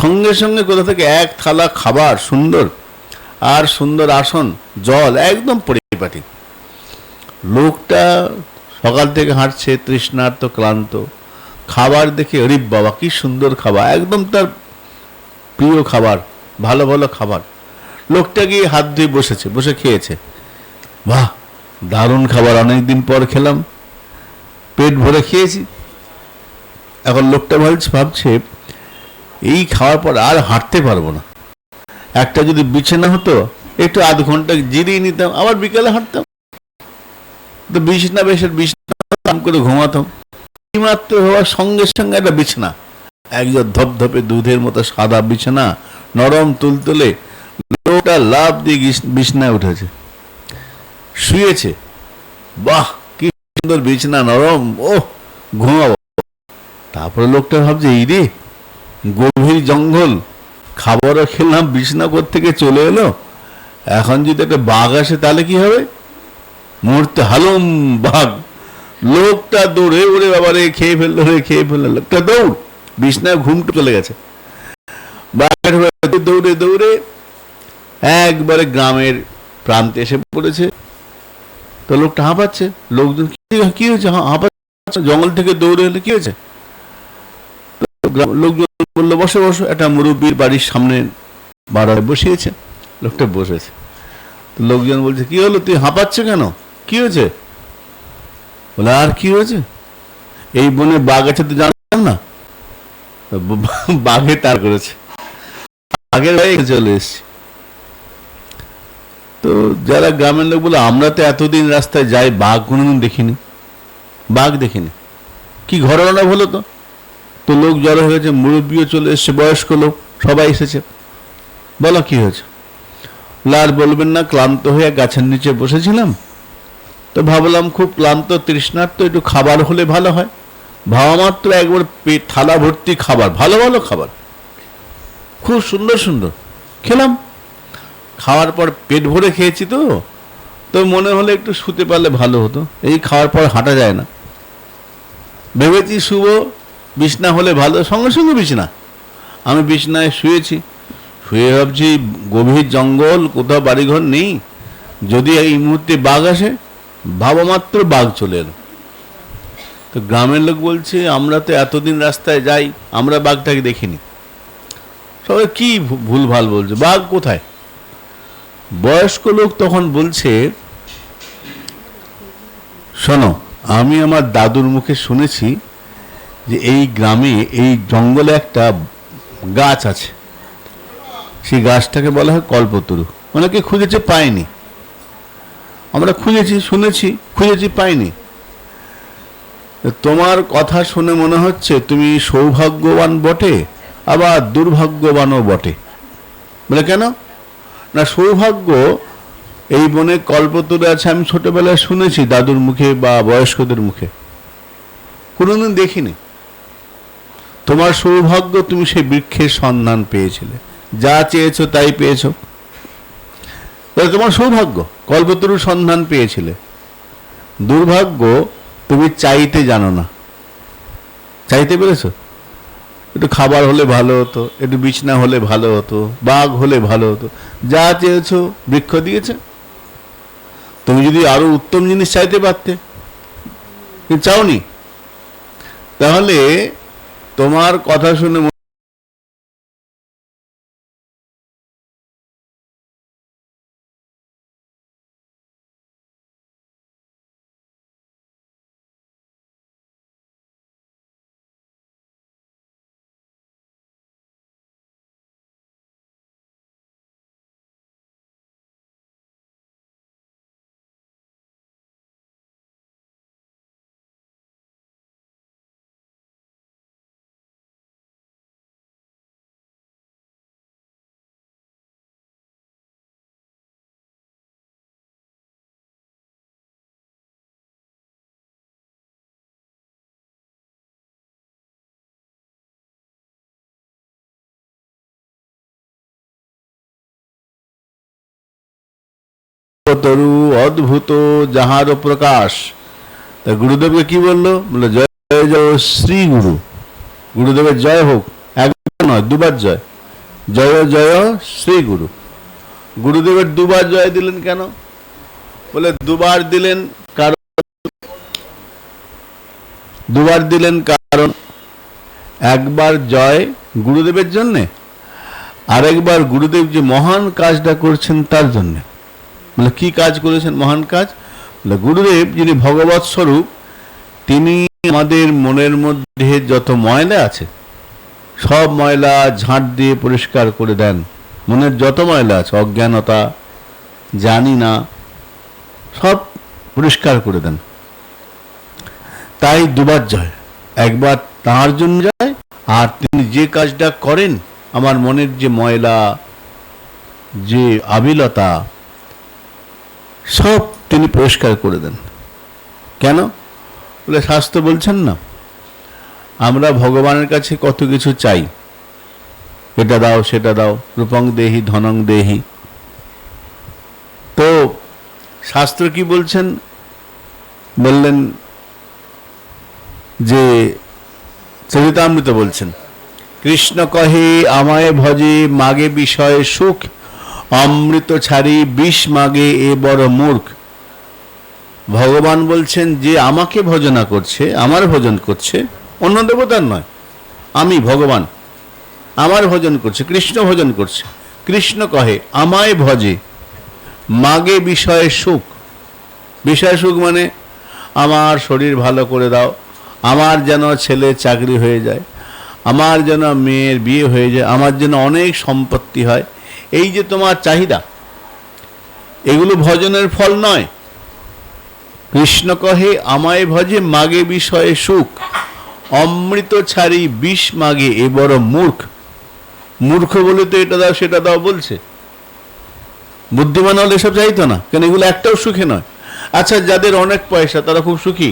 সঙ্গে সঙ্গে কোথা থেকে এক থালা খাবার সুন্দর, আর সুন্দর আসন, জল, একদম পরিপাটি। লোকটা সকাল থেকে হাঁটছে, তৃষ্ণার্ত, ক্লান্ত, খাবার দেখে অরে বাবা কি সুন্দর খাবার, একদম তার প্রিয় খাবার, ভালো ভালো খাবার। লোকটা গিয়ে হাত ধুয়ে বসেছে, বসে খেয়েছে। বাহ, দারুণ খাবার, অনেকদিন পর খেলাম, পেট ভরে খেয়েছি। এখন লোকটা ভাবছে এই খাওয়ার পর আর হাঁটতে পারবো না, একটা যদি বিছানা হতো একটু আধ ঘন্টা জিরিয়ে নিতাম, আবার বিকালে হাঁটতাম। তো বিছানা বেশের বিছানা করে ঘুমাতাম। মাত্র হওয়ার সঙ্গে সঙ্গে একটা বিছানা, একজন ধপধপে দুধের মতো সাদা বিছানা, নরম তুলতুলে। লোকটা লাফ দিয়ে বিছানায় উঠেছে, শুয়েছে। বাহ, কি সুন্দর বিছানা, নরম, ও ঘুমাবো। তারপরে লোকটা ভাবছে এই রে, গভীর জঙ্গল, খাবারও খেলাম, বিছানা থেকে চলে এলো, এখন যদি একটা বাঘ আসে তাহলে কি হবে? মুহূর্তে হালুম বাঘ। লোকটা দৌড়ে, ওরে বাবারে খেয়ে ফেললো, খেয়ে ফেললো। লোকটা দৌড়, বিছনায় ঘুমটু চলে গেছে। দৌড়ে দৌড়ে একবারে গ্রামের প্রান্তে এসে পড়েছে। তো লোকটা হাঁপাচ্ছে, লোকজন কি হয়েছে, হাঁপাচ্ছে, জঙ্গল থেকে দৌড়ে এলে কি হয়েছে? লোকজন বললো বসে বসো, একটা মুরব্বীর বাড়ির সামনে বাড়ায় বসিয়েছে। লোকটা বসেছে। তো লোকজন বলছে কি হলো, তুই হাঁপাচ্ছ কেন, কি হয়েছে? বলে আর কি হয়েছে, এই বনে বাঘ আছে তো জানতাম না, বাঘে তার করেছে, বাঘের ভাই চলে এসছে। তো যারা গ্রামের লোক বলে আমরা তো এতদিন রাস্তায় যাই, বাঘ কোনোদিন দেখিনি, বাঘ দেখিনি, কি ঘটনা হলো? তো তো লোক জড়ো হয়েছে, মুরব্বীও চলে এসছে, বয়স্ক লোক সবাই এসেছে। বলো কি হয়েছে? আর বলবেন না, ক্লান্ত হয়ে গাছের নিচে বসেছিলাম, তো ভাবলাম খুব ক্লান্ত, তৃষ্ণার্ত, একটু খাবার হলে ভালো হয়। ভাবা মাত্র একবার পেট থালা ভর্তি খাবার, ভালো ভালো খাবার, খুব সুন্দর সুন্দর খেলাম। খাওয়ার পর পেট ভরে খেয়েছি, তো তো মনে হলে একটু শুতে পারলে ভালো হতো, এই খাওয়ার পর হাঁটা যায় না। ভেবেছি শুভ, বিছনা হলে ভালো, সঙ্গে সঙ্গে বিছনা। আমি বিছনায় শুয়েছি, শুয়ে ভাবছি গভীর জঙ্গল, কোথাও বাড়িঘর নেই, যদি এই মুহূর্তে বাঘ আসে, ভাবা মাত্র বাঘ চলে এলো। তো গ্রামের লোক বলছে আমরা তো এতদিন রাস্তায় যাই, আমরা বাঘটাকে দেখিনি। সবাই কি ভুলভাল বলছে, বাঘ কোথায়? বয়স্ক লোক তখন বলছে, শোনো, আমি আমার দাদুর মুখে শুনেছি যে এই গ্রামে, এই জঙ্গলে একটা গাছ আছে, সেই গাছটাকে বলা হয় কল্পতরু। অনেকে খুঁজেছে, পায়নি, আমরা খুঁজেছি, শুনেছি, খুঁজেছি, পাইনি। তোমার কথা শুনে মনে হচ্ছে তুমি সৌভাগ্যবান বটে, আবার দুর্ভাগ্যবানও বটে। বলে কেন? না, সৌভাগ্য, এই বনে কল্পতরু আছে, আমি ছোটবেলায় শুনেছি দাদুর মুখে বা বয়স্কদের মুখে, কোনোদিন দেখিনি। তোমার সৌভাগ্য, তুমি সেই বৃক্ষের সন্ধান পেয়েছিলে, যা চেয়েছো তাই পেয়েছো, তোমার সৌভাগ্য, কল্পতরুর সন্ধান পেয়েছিলে। দুর্ভাগ্য, তুমি চাইতে জানো না। চাইতে পেরেছো? একটু খাবার হলে ভালো হতো, একটু বিছনা হলে ভালো হতো, বাঘ হলে ভালো হতো, যা চেয়েছো বৃক্ষ দিয়েছে। তুমি যদি আরো উত্তম জিনিস চাইতে পারতে, চাওনি, তাহলে তোমার কথা শুনে তরু অদ্ভুত যাহার প্রকাশ। তা গুরুদেবকে কি বললো? বললো জয় জয় শ্রী গুরু, গুরুদেবের জয় হোক। একবার নয়, দুবার জয়। জয় জয় শ্রী গুরু। গুরুদেবের দুবার জয় দিলেন কেন? বলে দুবার দিলেন কারণ একবার জয় গুরুদেবের জন্যে, আরেকবার গুরুদেব যে মহান কাজটা করছেন তার জন্যে। বলে কি কাজ করেছেন মহান কাজ? বলে গুরুদেব যিনি ভগবৎ স্বরূপ, তিনি আমাদের মনের মধ্যে যত ময়লা আছে সব ময়লা ঝাঁট দিয়ে পরিষ্কার করে দেন। মনের যত ময়লা আছে, অজ্ঞানতা, জানি না, সব পরিষ্কার করে দেন। তাই দুবার জয়, একবার তাঁর জন্য যায়, আর তিনি যে কাজটা করেন আমার মনের যে ময়লা, যে আবিলতা, সব তিনি পরিষ্কার করে দেন। কেন? বলে শাস্ত্র বলছেন না, আমরা ভগবানের কাছে কত কিছু চাই, এটা দাও সেটা দাও, রূপং দেহি ধনং দেহি। তো শাস্ত্র কি বলছেন? বললেন যে চরিতামৃত বলছেন, কৃষ্ণ কহে আমায় ভজে মাগে বিষয়ে সুখ, অমৃত ছাড়ি বিষ মাগে এ বড় মূর্খ। ভগবান বলছেন যে আমাকে ভজনা করছে, আমার ভজন করছে, অন্য দেবতার নয়, আমি ভগবান আমার ভজন করছে, কৃষ্ণ ভজন করছে। কৃষ্ণ কহে আমায় ভজে মাগে বিষয়ে সুখ। বিষয় সুখ মানে আমার শরীর ভালো করে দাও, আমার যেন ছেলে চাকরি হয়ে যায়, আমার যেন মেয়ের বিয়ে হয়ে যায়, আমার যেন অনেক সম্পত্তি হয়, এই যে তোমার চাহিদা, এগুলো ভজনের ফল নয়। কৃষ্ণ কহে আমায় ভজে মাগে বিষয়ে সুখ, অমৃত ছাড়ি বিষ মাগে এ বড় মূর্খ। মূর্খ বলে তো এটা দাও সেটা দাও বলছে, বুদ্ধিমান হলে এসব চাইতো না, কেন এগুলো একটাও সুখে নয়। আচ্ছা, যাদের অনেক পয়সা তারা খুব সুখী?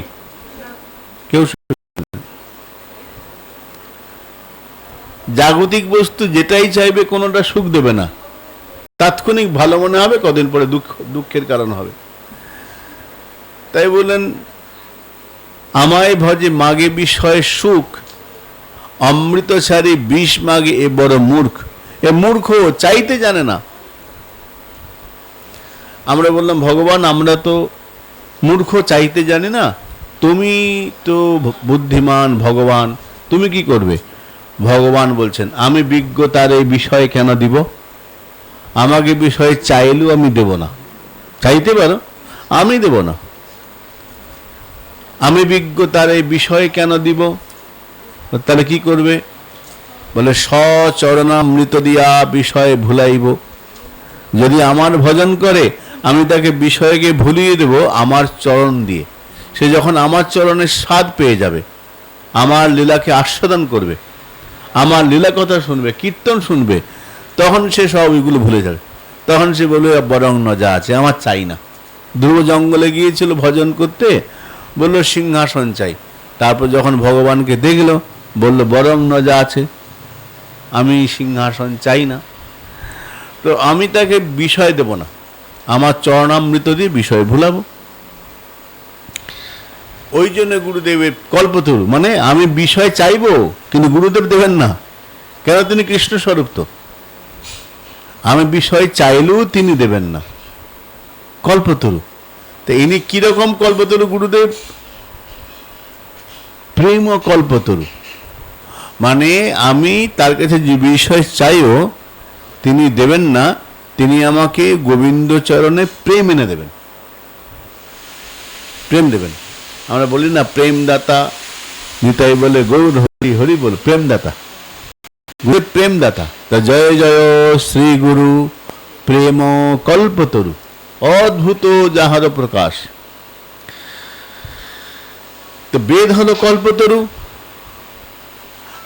কেউ সুখী। জাগতিক বস্তু যেটাই চাইবে কোনোটা সুখ দেবে না, তাৎক্ষণিক ভালো মনে হবে, কদিন পরে দুঃখের কারণ হবে। তাই বললেন আমায় ভজে মাগে বিষয়ে সুখ, অমৃত ছাড়ি বিষ মাগে এ বড় মূর্খ। এ মূর্খ, চাইতে জানে না। আমরা বললাম ভগবান আমরা তো মূর্খ, চাইতে জানি না, তুমি তো বুদ্ধিমান ভগবান, তুমি কি করবে? ভগবান বলছেন আমি বিজ্ঞ, তার এই বিষয় কেন দিব? আমাকে বিষয় চাইলেও আমি দেব না। চাইতে পারো, আমি দেব না। আমি বিজ্ঞ, তার এই বিষয় কেন দিব? তাহলে কি করবে? বলে সচরণামৃত দিয়া বিষয় ভুলাইব। যদি আমার ভজন করে আমি তাকে বিষয়কে ভুলিয়ে দেব আমার চরণ দিয়ে। সে যখন আমার চরণের স্বাদ পেয়ে যাবে, আমার লীলাকে আস্বাদন করবে, আমার লীলা কথা শুনবে, কীর্তন শুনবে, তখন সে সব এগুলো ভুলে যাবে। তখন সে বলবে বরং ন যা আছে আমার চাই না। ধ্রুব জঙ্গলে গিয়েছিল ভজন করতে, বলল সিংহাসন চাই। তারপর যখন ভগবানকে দেখল বলল বরং ন যা আছে, আমি সিংহাসন চাই না। তো আমি তাকে বিষয় দেব না, আমার চরণামৃত দিয়ে বিষয় ভুলাবো। ওই জন্য গুরুদেবের কল্পতরু, মানে আমি বিষয় চাইবো কিন্তু গুরুদেব দেবেন না। কেন? তিনি কৃষ্ণ স্বরূপ। তো আমি বিষয় চাইলেও তিনি দেবেন না, কল্পতরু। তো ইনি কিরকম কল্পতরু? গুরুদেব প্রেম ও কল্পতরু, মানে আমি তার কাছে যে বিষয় চাইও তিনি দেবেন না, তিনি আমাকে গোবিন্দ চরণে প্রেম এনে দেবেন, প্রেম দেবেন। আমরা বলি না প্রেমদাতা, নিতাই বলে গৌর হরি হরি বল, প্রেমদাতা, গুরু প্রেমদাতা। তা জয় জয় শ্রী গুরু প্রেম কল্পতরু, অদ্ভুত যাহার প্রকাশ। তো বেদ হলো কল্পতরু,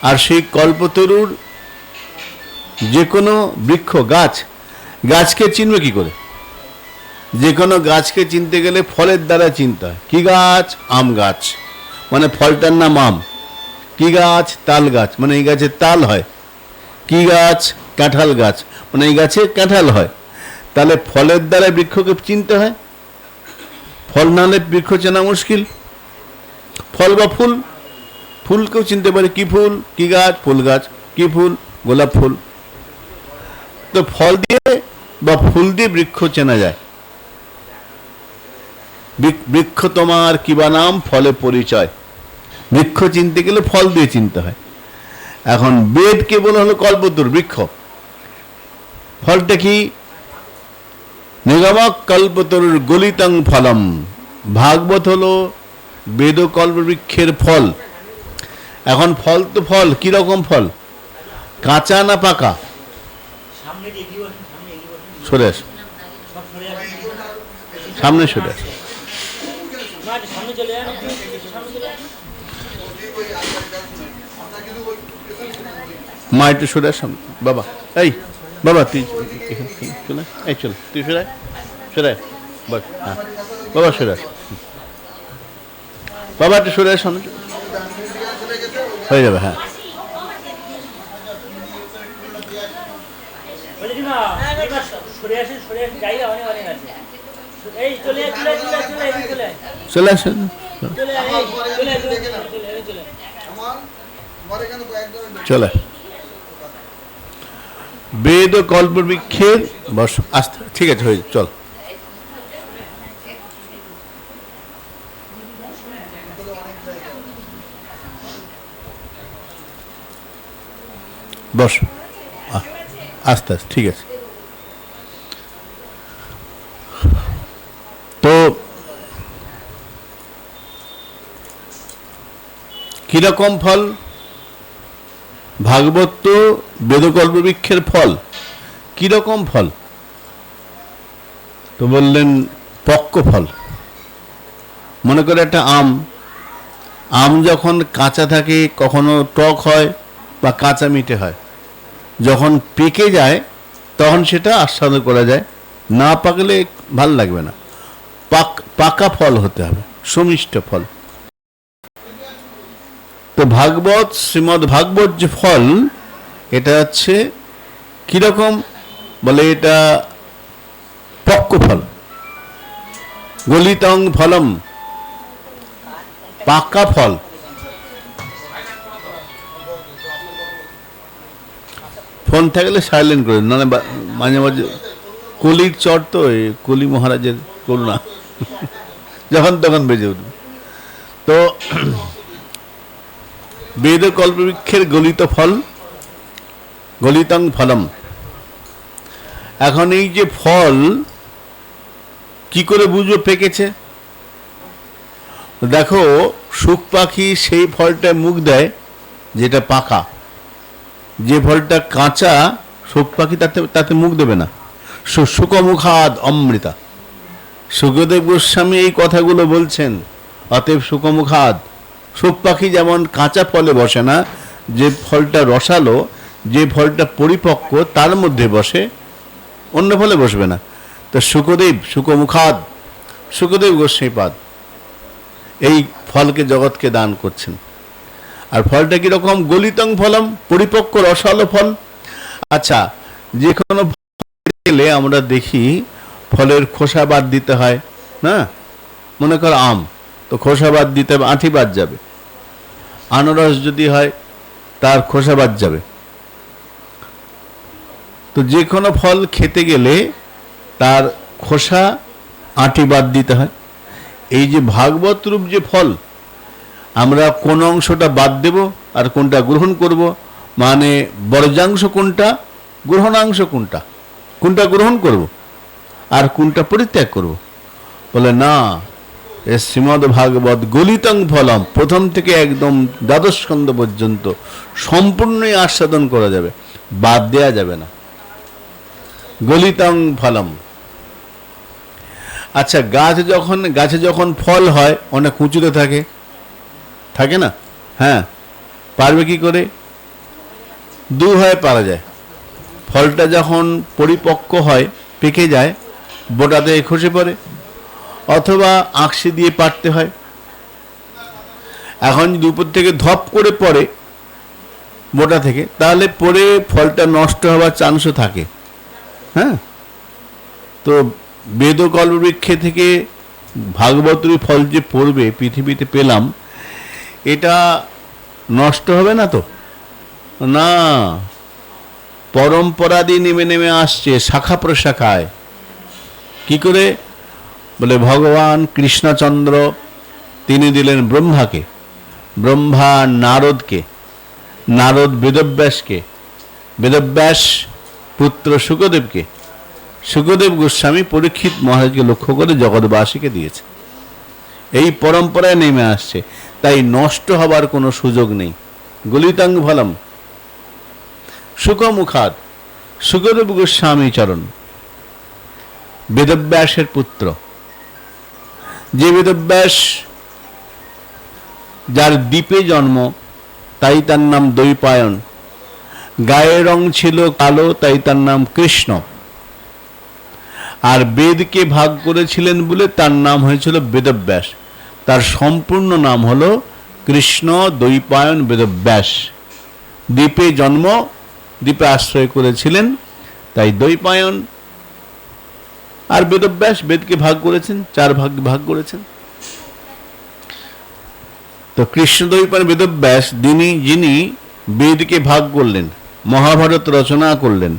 আর সেই কল্পতরুর যে কোনো বৃক্ষ, গাছকে চিনবে কি করে? যে কোনো গাছকে চিনতে গেলে ফলের দ্বারা চিনতে হয়। কি গাছ? আম গাছ, মানে ফলটার নাম আম। কি গাছ? তাল গাছ, মানে এই গাছে তাল হয়। কি গাছ? কাঁঠাল গাছ, মানে এই গাছে কাঁঠাল হয়। তাহলে ফলের দ্বারা বৃক্ষকে চিনতে হয়, ফল না হলে বৃক্ষ চেনা মুশকিল। ফল বা ফুল, ফুলকেও চিনতে পারে, কি ফুল? কি গাছ? ফুল গাছ। কি ফুল? গোলাপ ফুল। তো ফল দিয়ে বা ফুল দিয়ে বৃক্ষ চেনা যায়। বৃক্ষ তোমার কিবা নাম, ফলে পরিচয়। বৃক্ষ চিনতে গেলে ফল দিয়ে চিনতে হয়। এখন বেদ কে বলা হলো কল্পতরু বৃক্ষ। ফলটা কি? নিগমক কল্পতরুর গলিতং ফলম। ভাগবত হলো বেদ কল্প বৃক্ষের ফল। এখন ফল তো ফল, কিরকম ফল? কাঁচা না পাকা? সরে আস, সামনে সরে আস। মা একটু সরে আস বাবা। এই বাবা তুই চলে, এই চল তুই সরে সরে বল। হ্যাঁ বাবা সরে আস, বাবা একটু সরে আস, সামনে হয়ে যাবে। হ্যাঁ চলে আসেন। চলে বেদ কল্প বৃক্ষের বস। আস্তে, ঠিক আছে হয়ে চল। বস, আস্তে আস্তে, ঠিক আছে। তো কিরকম ফল? ভাগবত তো বেদকল্প বৃক্ষের ফল। কিরকম ফল? তো বললেন পক্ক ফল। মনে করে একটা আম, আম যখন কাঁচা থাকে কখনো টক হয় বা কাঁচা মিঠে হয়। যখন পেকে যায় তখন সেটা আস্বাদন করা যায়, না পাকলে ভাল লাগবে না। পাকা ফল হতে হবে, সুমিষ্ট ফল। তো ভাগবত, শ্রীমদ্ ভাগবত যে ফল, এটা হচ্ছে কিরকম? বলে এটা পক্ক ফল। গলিতং ফলম, পাকা ফল। ফোন থাকলে সাইলেন্ট করে, মানে মাঝে মাঝে কলির চর তো, কলি মহারাজের করুণা, যখন তখন বেজে উঠবে। তো বেদ কল্পবৃক্ষের গলিত ফল, গলিতং ফলম। এখন এই যে ফল কি করে বুঝবো পেকেছে? দেখো শুক পাখি সেই ফলটা মুখ দেয় যেটা পাকা। যে ফলটা কাঁচা শুক পাখি তাতে মুখ দেবে না। শুকমুখাদ অমৃতা। সুখদেব গোস্বামী এই কথাগুলো বলছেন। অতএব শুকমুখাদ, শুক পাখি যেমন কাঁচা ফলে বসে না, যে ফলটা রসালো, যে ফলটা পরিপক্ক তার মধ্যে বসে, অন্য ফলে বসবে না। তো সুখদেব শুকমুখাদ, সুখদেব গোস্বামীপাদ এই ফলকে জগৎকে দান করছেন। আর ফলটা কিরকম? গলিতং ফলম, পরিপক্ক রসালো ফল। আচ্ছা, যে কোনো গেলে আমরা দেখি ফলের খোসা বাদ দিতে হয় না? মনে করো আম, তো খোসা বাদ দিতে হবে, আঁটি বাদ যাবে। আনারস যদি হয় তার খোসা বাদ যাবে। তো যে কোনো ফল খেতে গেলে তার খোসা আঁটি বাদ দিতে হয়। এই যে ভাগবত রূপ যে ফল, আমরা কোন অংশটা বাদ দেব আর কোনটা গ্রহণ করব, মানে বর্জাংশ কোনটা, গ্রহণাংশ কোনটা, কোনটা গ্রহণ করব আর কোনটা পরিত্যাগ করব? বলে না, এ শ্রীমদ্ ভাগবত গলিতং ফলম, প্রথম থেকে একদম দ্বাদশ স্কন্ধ পর্যন্ত সম্পূর্ণই আস্বাদন করা যাবে, বাদ দেয়া যাবে না। গলিতং ফলম। আচ্ছা, গাছে যখন ফল হয় অনেক উঁচুতে থাকে, থাকে না? হ্যাঁ, পারবে কি করে? দুভাবে পারা যায়। ফলটা যখন পরিপক্ক হয়, পেকে যায়, বোটাতে খসে পড়ে, অথবা আঁকশি দিয়ে পারতে হয়। এখন যদি উপর থেকে ধপ করে পড়ে বোটা থেকে, তাহলে পরে ফলটা নষ্ট হওয়ার চান্সও থাকে। হ্যাঁ, তো বেদ কল্পবৃক্ষে থেকে ভাগবতী ফল যে পড়বে পৃথিবীতে পেলাম, এটা নষ্ট হবে না তো? না, পরম্পরাদি নেমে নেমে আসছে শাখা প্রশাখায়। কি করে? বলে ভগবান কৃষ্ণচন্দ্র তিনি দিলেন ব্রহ্মাকে, ব্রহ্মা নারদকে, নারদ বেদব্যাসকে, বেদব্যাস পুত্র শুকদেবকে, শুকদেব গোস্বামী পরীক্ষিত মহারাজকে লক্ষ্য করে জগৎবাসীকে দিয়েছে। এই পরম্পরায় নেমে আসছে, তাই নষ্ট হবার কোনো সুযোগ নেই। গলিতাং ফলম সুখমুখাদ শুকদেব গোস্বামী চরণ, বেদব্যাসের পুত্র। যে বেদব্যাস, যার দ্বীপে জন্ম, তাই তার নাম দ্বৈপায়ন। গায়ের রং ছিল কালো, তাই তার নাম কৃষ্ণ। আর বেদকে ভাগ করেছিলেন বলে তার নাম হয়েছিল বেদব্যাস। তার সম্পূর্ণ নাম হলো কৃষ্ণ দ্বৈপায়ন বেদব্যাস। দ্বীপে জন্ম, দ্বীপে আশ্রয় করেছিলেন, তাই দ্বৈপায়ন। আর বেদব্যাস বেদকে ভাগ করেছেন, 4 ভাগ ভাগ করেছেন। তো কৃষ্ণ দ্বৈপায়ন বেদব্যাস যিনি বেদকে ভাগ করলেন, মহাভারত রচনা করলেন,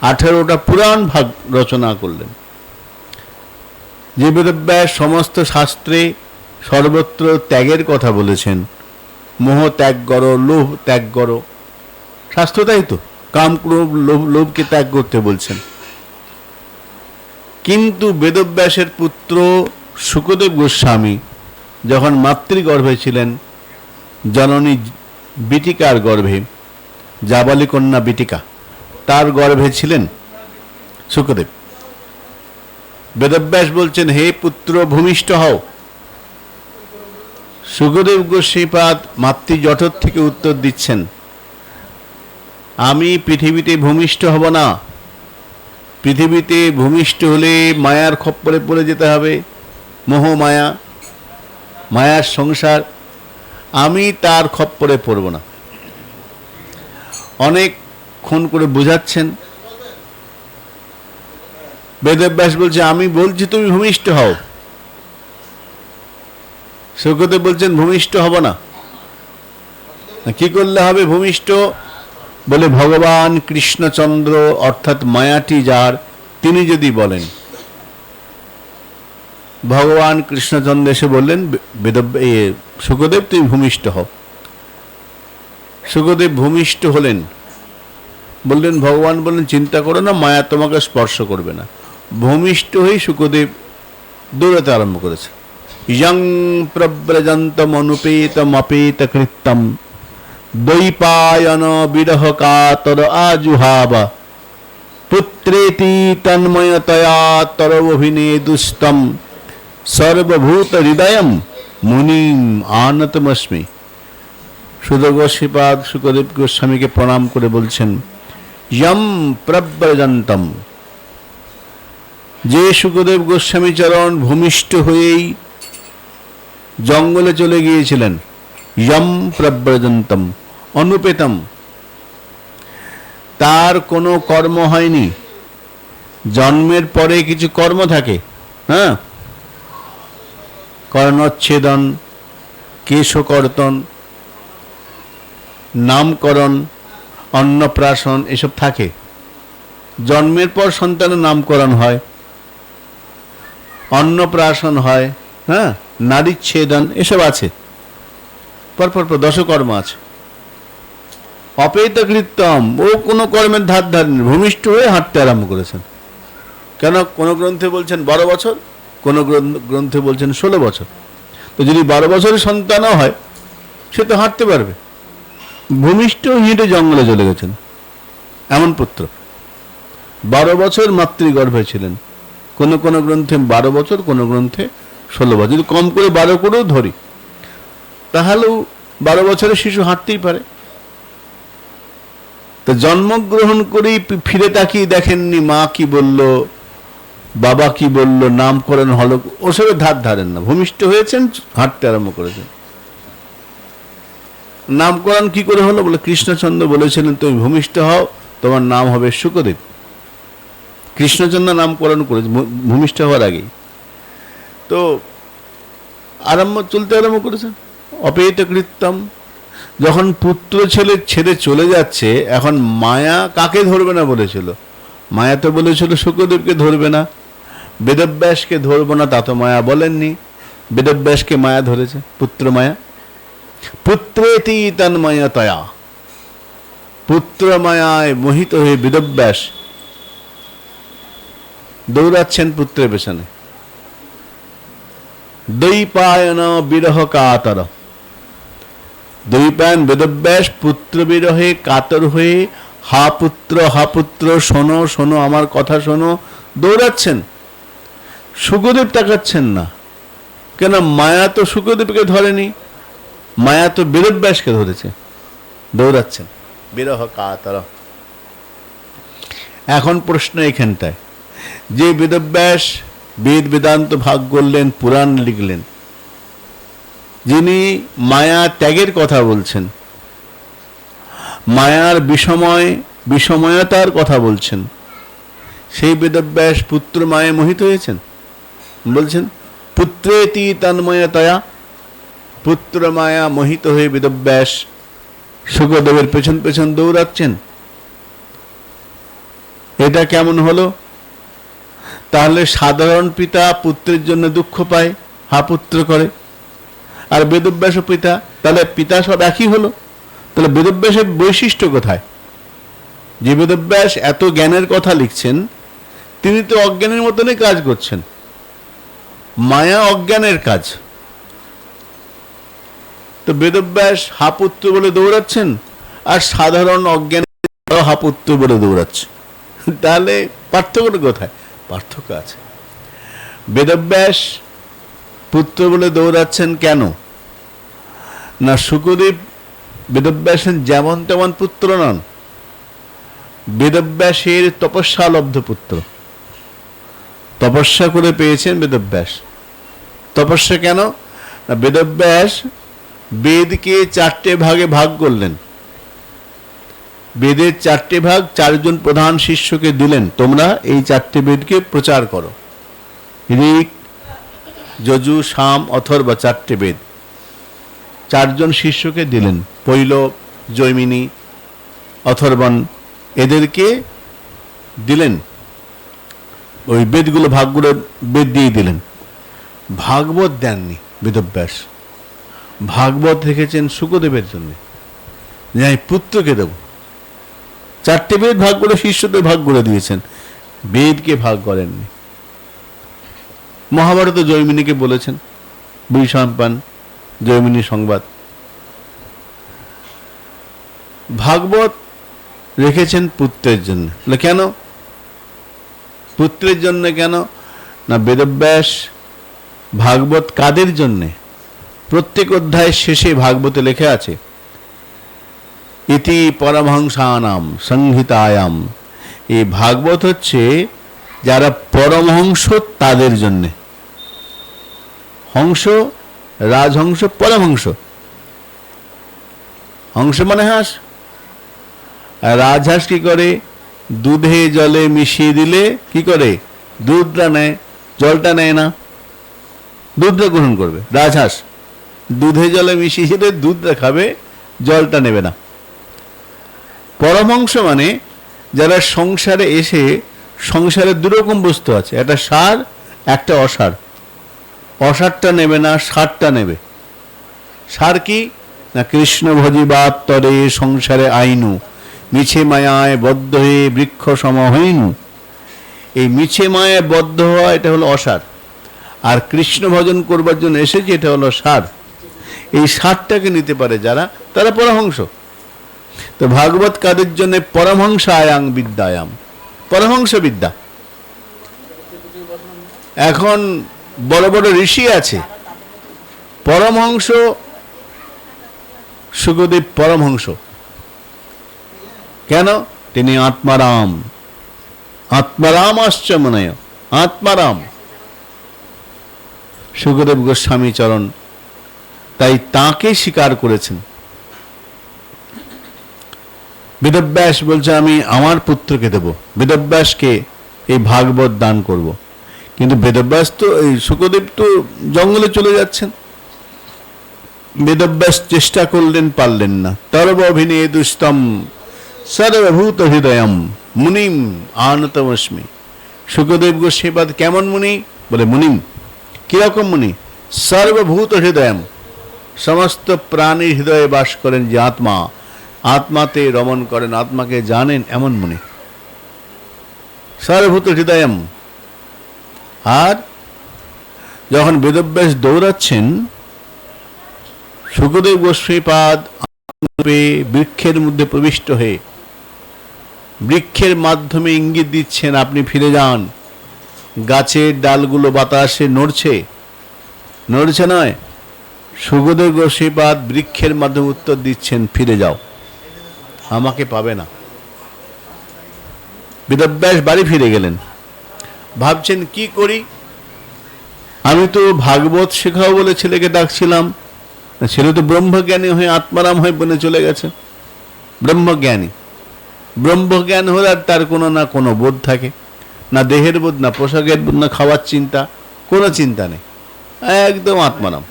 18টা পুরাণ ভাগ রচনা করলেন। যে বেদব্যাস সমস্ত শাস্ত্রে সর্বত্র ত্যাগের কথা বলেছেন, মোহ ত্যাগ করো, লোভ ত্যাগ করো, শাস্ত্র তাই তো, কাম ক্রোধ লোভকে ত্যাগ করতে বলছেন। কিন্তু বেদব্যাসের পুত্র শুকদেব গোস্বামী যখন মাতৃগর্ভে ছিলেন, জননী বিটিকার গর্ভে, জাবালি কন্যা বিটিকা, তার গর্ভে ছিলেন শুকদেব। বেদব্যাস বলছেন, হে পুত্র ভূমিষ্ঠ হও। শুকদেব গোস্বামীপাদ মাতৃজঠর থেকে উত্তর দিচ্ছেন, আমি পৃথিবীতে ভূমিষ্ঠ হব না। পৃথিবীতে ভূমিষ্ঠ হলে মায়ার খপ্পরে পড়ে যেতে হবে, মোহ মায়া, মায়ার সংসার। আমি তার খপ্পরে পড়ব না। অনেকক্ষণ করে বোঝাচ্ছেন। বেদব্যাস বলছে, আমি বলছি তুমি ভূমিষ্ঠ হও। শুকদেব বলছেন, ভূমিষ্ঠ হব না। কি করলে হবে ভূমিষ্ঠ? বলে ভগবান কৃষ্ণচন্দ্র অর্থাৎ মায়াটি যার, তিনি যদি বলেন। ভগবান কৃষ্ণচন্দ্র এসে বললেন, শুকদেব তুমি ভূমিষ্ঠ হও। শুকদেব ভূমিষ্ঠ হলেন। বললেন, ভগবান বললেন, চিন্তা করো না, মায়া তোমাকে স্পর্শ করবে না। ভূমিষ্ঠ হয়ে শুকদেব দৌড়াতে আরম্ভ করেছে। ইয়ং প্রব্রজন্তম অনুপেতম অপেত কৃত্যম দ্বৈপায়ন বিরহ কাতর আজুহাব পুত্রেতি তন্ময়তয়া তর অভিনেদুস্তম সর্বভূত হৃদয়ম মুনিম আনতমস্মি। সুধ গোস্বামীপাদ শুকদেব গোস্বামীকে প্রণাম করে বলছেন, ইয়ম প্রব্রজন্তম, যে শুকদেব গোস্বামী চরণ ভূমিষ্ঠ হয়েই জঙ্গলে চলে গিয়েছিলেন। ইয়ম প্রব্রজন্তম অনুপেতম, তার কোনো কর্ম হয়নি। জন্মের পরে কিছু কর্ম থাকে, হ্যাঁ, কর্ণচ্ছেদন, কেশকর্তন, নামকরণ, অন্নপ্রাশন, এসব থাকে। জন্মের পর সন্তানের নামকরণ হয়, অন্নপ্রাশন হয়, হ্যাঁ, নারীচ্ছেদন, এসব আছে। পরপর 10 কর্ম আছে। অপেত কৃত্যম, ও কোনো কর্মের ধার ধারেনি, ভূমিষ্ঠ হয়ে হাঁটতে আরম্ভ করেছেন। কেন? কোনো গ্রন্থে বলছেন 12 বছর, কোনো গ্রন্থে বলছেন 16 বছর। তো যদি 12 বছরের সন্তানও হয়, সে তো হাঁটতে পারবে। ভূমিষ্ঠ হেঁটে জঙ্গলে চলে গেছেন, এমন পুত্র। 12 বছর মাতৃগর্ভে ছিলেন। কোন কোন গ্রন্থে 12 বছর, কোন গ্রন্থে 16 বছর। যদি কম করে 12 করেও ধরি, তাহলেও 12 বছরের শিশু হাঁটতেই পারে। তো জন্মগ্রহণ করেই ফিরে তাকিয়ে দেখেননি মা কি বলল, বাবা কি বলল, নামকরণ হলো, ওসবে ধার ধারেন না। ভূমিষ্ঠ হয়েছেন, হাঁটতে আরম্ভ করেছেন। নামকরণ কি করে হলো? বলে কৃষ্ণচন্দ্র বলেছিলেন, তুমি ভূমিষ্ঠ হও, তোমার নাম হবে শুকদেব। কৃষ্ণচন্দ্র নামকরণ করেছে ভূমিষ্ঠ হওয়ার আগেই। তো চলতে আরম্ভ করেছেন। অপেত কৃত্যম, যখন পুত্র ছেলে ছেড়ে চলে যাচ্ছে, এখন মায়া কাকে ধরবে না বলেছিল? মায়া তো বলেছিল শুকদেবকে ধরবে না, বেদব্যাসকে ধরবো না, তা তো মায়া বলেননি। বেদব্যাসকে মায়া ধরেছে, পুত্র মায়া। পুত্রেতি তন্ময়তয়া, পুত্র মায়ায় মোহিত হয়ে বেদব্যাস দৌড়াচ্ছেন পুত্রের পেছনে। দ্বৈপায়ন বিরহ কাতর, দ্বৈপায়ন বেদব্যাস পুত্র বিরহে কাতর হয়ে হা পুত্র শোনো শোনো, আমার কথা শোনো, দৌড়াচ্ছেন। শুকদেব তাকাচ্ছেন না, কেন? মায়া তো শুকদেবকে ধরেনি, মায়া তো বেদব্যাসকে ধরেছে, দৌড়াচ্ছেন বিরহ কাতর। এখন প্রশ্ন এখানটায়, যে বেদব্যাস বেদ বেদান্ত ভাগ করলেন, পুরাণ লিখলেন, যিনি মায়া ত্যাগের কথা বলছেন, মায়ার বিষময়তার কথা বলছেন, সেই বেদব্যাস পুত্র মায়ে মোহিত হয়েছেন। বলছেন পুত্রেতি তন্ময়তয়া, পুত্র মায়া মোহিত হয়ে বেদব্যাস শুকদেবের পেছন পেছন দৌড়াচ্ছেন। এটা কেমন হলো? তাহলে সাধারণ পিতা পুত্রের জন্য দুঃখ পায়, হা পুত্র করে, আর বেদব্যাস পিতা, তাহলে পিতা সব একই হলো। তাহলে বেদব্যাসের বৈশিষ্ট্য কোথায়? যে বেদব্যাস এত জ্ঞানের কথা লিখছেন, তিনি তো অজ্ঞানের মতনই কাজ করছেন। মায়া অজ্ঞানের কাজ, তো বেদব্যাস হাপুত্র বলে দৌড়াচ্ছেন, আর সাধারণ অজ্ঞানের হাপুত্র বলে দৌড়াচ্ছে। তাহলে পার্থক্য কোথায়? পার্থক্য আছে। বেদব্যাস পুত্র বলে দৌড়াচ্ছেন কেন? না, শুকদেব বেদব্যাসের যেমন তেমন পুত্র নন, বেদব্যাসের তপস্যালব্ধ পুত্র। তপস্যা করে পেয়েছেন বেদব্যাস। তপস্যা কেন? না, বেদব্যাস বেদকে 4টে ভাগে ভাগ করলেন। বেদের 4টে ভাগ 4জন প্রধান শিষ্যকে দিলেন, তোমরা এই 4টে বেদকে প্রচার করো। ঋক, যজু, সাম, অথর্ব, 4টে বেদ 4জন শিষ্যকে দিলেন। পৈল, জৈমিনী, অথর্বণ, এদেরকে দিলেন, ওই বেদগুলো ভাগগুলো বেদ দিয়ে দিলেন। ভাগবত দেননি বেদব্যাস, ভাগবত রেখেছেন শুকদেবের জন্য, যে আমি পুত্রকে দেব। 4টে বেদ ভাগ করে শিষ্যদের ভাগ করে দিয়েছেন, বেদকে ভাগ করেননি। মহাভারত জৈমিনীকে বলেছেন, বৈশম্পায়ন জৈমিনী সংবাদ। ভাগবত রেখেছেন পুত্রের জন্য। কেন পুত্রের জন্য? কেন না, বেদব্যাস ভাগবত কাদের জন্যে? প্রত্যেক অধ্যায়ের শেষে ভাগবতে লেখা আছে ইতি পরমহংসানাম সংহিতায়াম। এই ভাগবত হচ্ছে যারা পরমহংস তাদের জন্যে। হংস, রাজহংস, পরমহংস। হংস মানে হাঁস, আর রাজহাঁস কি করে? দুধে জলে মিশিয়ে দিলে কি করে? দুধটা নেয়, জলটা নেয় না, দুধটা গ্রহণ করবে। রাজহাঁস দুধে জলে মিশিয়ে দিলে দুধটা খাবে, জলটা নেবে না। পরমহংস মানে যারা সংসারে এসে, সংসারে দুরকম বস্তু আছে, একটা সার একটা অসার। অসারটা নেবে না, সারটা নেবে। সার কি না, কৃষ্ণ ভজিবাত তরে সংসারে আইনু, মিছে মায়ায় বদ্ধ হয়ে বৃক্ষ সম হইনু। এই মিছে মায়ায় বদ্ধ হওয়া, এটা হলো অসার। আর কৃষ্ণ ভজন করবার জন্য এসেছে, এটা হলো সার। এই সারটাকে নিতে পারে যারা, তারা পরমহংস। তো ভাগবত কাদের জন্য? পরমহংস আয়াং বিদ্যায়াম, পরমহংস বিদ্যা। এখন বড় বড় ঋষি আছে, পরমহংস। শুকদেব পরমহংস কেন? তিনি আত্মারাম। আত্মারাম আশ্চমনয়, আত্মারাম শুকদেব গোস্বামী চরণ, তাই তাকে স্বীকার করেছেন। বেদব্যাস বলছে আমি আমার পুত্রকে দেব, বেদব্যাসকে এই ভাগবত দান করব। কিন্তু বেদব্যাস তো, এই শুকদেব তো জঙ্গলে চলে যাচ্ছেন, বেদব্যাস চেষ্টা করলেন, পারলেন না। তর্বভিনে দুস্তম সর্বভূত হৃদয়ম মুনিম আনতমস্মি। সুখদেব গোস্বামীপাদ কেমন মুনি? বলে মুনিম। কিরকম মুনি? সর্বভূত হৃদয়ম, সমস্ত প্রাণীর হৃদয়ে বাস করেন যে আত্মা, আত্মাতে রমণ করেন, আত্মাকে জানেন, এমন মুনি। সর্বভূত হৃদয়ম। আর যখন বেদব্যাস দৌড়াচ্ছেন, সুখদেব গোস্বামীপাদ বৃক্ষের মধ্যে প্রবিষ্ট হয়ে বৃক্ষের মাধ্যমে ইঙ্গিত দিচ্ছেন আপনি ফিরে যান। গাছের ডালগুলো বাতাসে নড়ছে, নড়ছে নয়, সুখদেব গোস্বামীপাদ বৃক্ষের মাধ্যমে উত্তর দিচ্ছেন ফিরে যাও, আমাকে পাবে না। বেদব্যাস বাড়ি ফিরে গেলেন। ভাবছেন কি করি, আমি তো ভাগবত শেখাও বলে ছেলেকে ডাকছিলাম, ছেলে তো ব্রহ্মজ্ঞানী হয়ে আত্মারাম হয়ে বনে চলে গেছে। ব্রহ্মজ্ঞানী, ব্রহ্মজ্ঞান হলে আর তার কোনো না কোনো বোধ থাকে, না দেহের বোধ, না পোশাকের বোধ, না খাওয়ার চিন্তা, কোনো চিন্তা নেই, একদম আত্মারাম।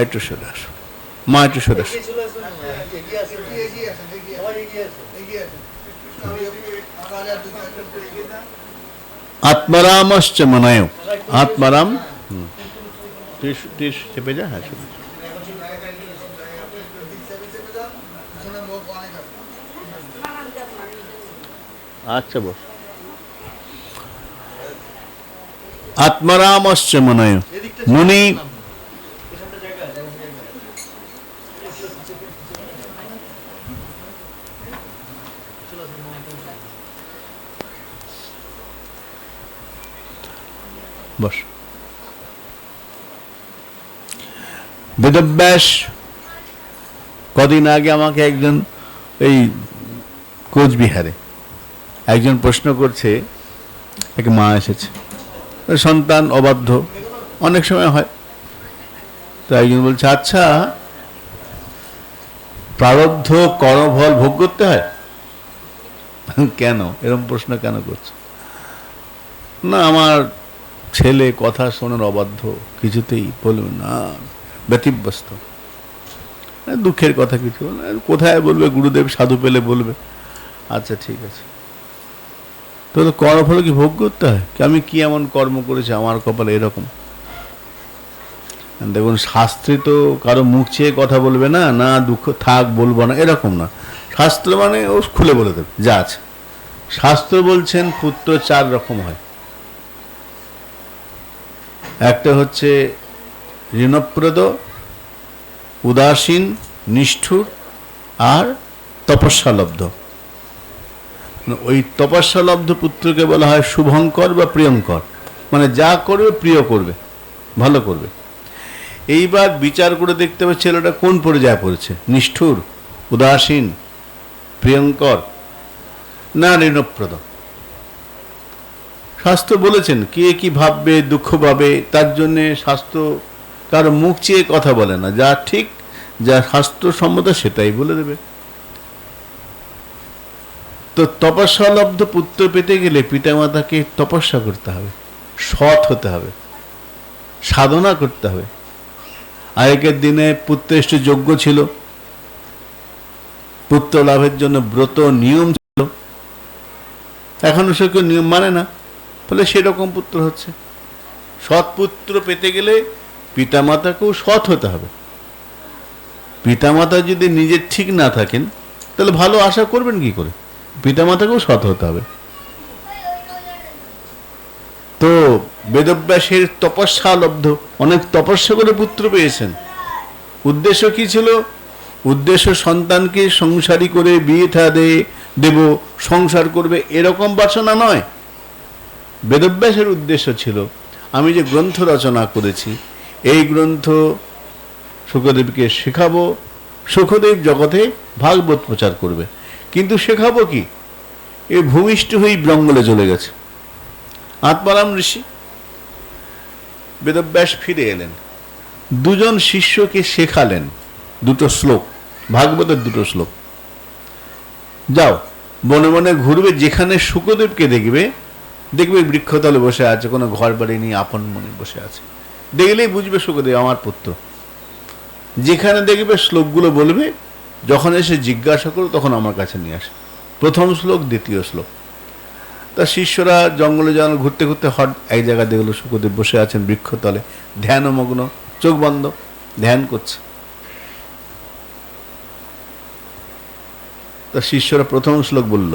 একটু সরে আসো মা, একটু সরে আসো। আত্মারামশ্চ মনায়, আত্মারাম। চেপে যা। হ্যাঁ, আচ্ছা বস। আত্মারামশ্চ মনায় মুনি। বস। বেদব্যাস কদিন আগে আমাকে একজন, এই কোচবিহারে একজন প্রশ্ন করছে, এক মা এসেছে, সন্তান অবাধ্য, অনেক সময় হয়, তো একজন বলছে আচ্ছা প্রারব্ধ কর্মফল ভোগ করতে হয়? কেন এরকম প্রশ্ন কেন করছো? না আমার ছেলে কথা শোনার অবাধ্য, কিছুতেই বলবে না, ব্যতিব্যস্ত, দুঃখের কথা কিছু কোথায় বলবে, গুরুদেব সাধু পেলে বলবে। আচ্ছা ঠিক আছে, তো কর্মফল কি ভোগ করতে হয়? আমি কি এমন কর্ম করেছি আমার কপালে এরকম? দেখুন শাস্ত্রে তো কারো মুখ চেয়ে কথা বলবে না, না দুঃখ থাক বলবো না, এরকম না। শাস্ত্র মানে ও খুলে বলে দেবে যা আছে। শাস্ত্র বলছেন পুত্র চার রকম হয়, একটা হচ্ছে ঋণপ্রদ, উদাসীন, নিষ্ঠুর আর তপস্যালব্ধ। ওই তপস্যালব্ধ পুত্রকে বলা হয় শুভঙ্কর বা প্রিয়ঙ্কর, মানে যা করবে প্রিয় করবে, ভালো করবে। এইবার বিচার করে দেখতে হবে ছেলেটা কোন পর্যায়ে পড়েছে, নিষ্ঠুর, উদাসীন, প্রিয়ঙ্কর না ঋণপ্রদ। শাস্ত্র বলেছেন কে কি ভাববে, দুঃখ পাবে, তার জন্যে শাস্ত্র কারো মুখ চেয়ে কথা বলে না, যা ঠিক, যা শাস্ত্রসম্মত সেটাই বলে দেবে। তো তপস্যালব্ধ পুত্র পেতে গেলে পিতামাতাকে তপস্যা করতে হবে, সৎ হতে হবে, সাধনা করতে হবে। আগেকার দিনে পুত্রেষ্ট যজ্ঞ ছিল, পুত্র লাভের জন্য ব্রত নিয়ম ছিল, এখনো সে কেউ নিয়ম মানে না, ফলে সেরকম পুত্র হচ্ছে। সৎ পুত্র পেতে গেলে পিতামাতাকেও সৎ হতে হবে। পিতামাতা যদি নিজের ঠিক না থাকেন তাহলে ভালো আশা করবেন কি করে? পিতামাতাকেও সৎ হতে হবে। তো বেদব্যাসের তপস্যালব্ধ, অনেক তপস্যা করে পুত্র পেয়েছেন। উদ্দেশ্য কি ছিল? উদ্দেশ্য সন্তানকে সংসারী করে বিয়ে থা দেব, সংসার করবে, এরকম বাসনা নয়। বেদব্যাসের উদ্দেশ্য ছিল আমি যে গ্রন্থ রচনা করেছি, এই গ্রন্থ সুখদেবকে শেখাবো, সুখদেব জগতে ভাগবত প্রচার করবে। কিন্তু শেখাবো কি? এ ভূমিষ্ঠ হয়েই জঙ্গলে চলে গেছে। আত্মারাম ঋষি, বেদব্যাস ফিরে এলেন, দুজন শিষ্যকে শেখালেন দুটো শ্লোক, ভাগবতের দুটো শ্লোক। যাও বনে বনে ঘুরবে, যেখানে সুখদেবকে দেখবে, দেখবে বৃক্ষতলে বসে আছে, কোনো ঘর বাড়ি নিয়ে আপন মনে বসে আছে, দেখলেই বুঝবে শুকদেব আমার পুত্র। যেখানে দেখবে শ্লোকগুলো বলবে, যখন এসে জিজ্ঞাসা করো তখন আমার কাছে নিয়ে আসে। প্রথম শ্লোক, দ্বিতীয় শ্লোক। তা শিষ্যরা জঙ্গলে যখন ঘুরতে ঘুরতে হঠাৎ এক জায়গায় দেখলো শুকদেব বসে আছেন বৃক্ষতলে, ধ্যানমগ্ন, চোখ বন্ধ, ধ্যান করছে। তা শিষ্যরা প্রথম শ্লোক বলল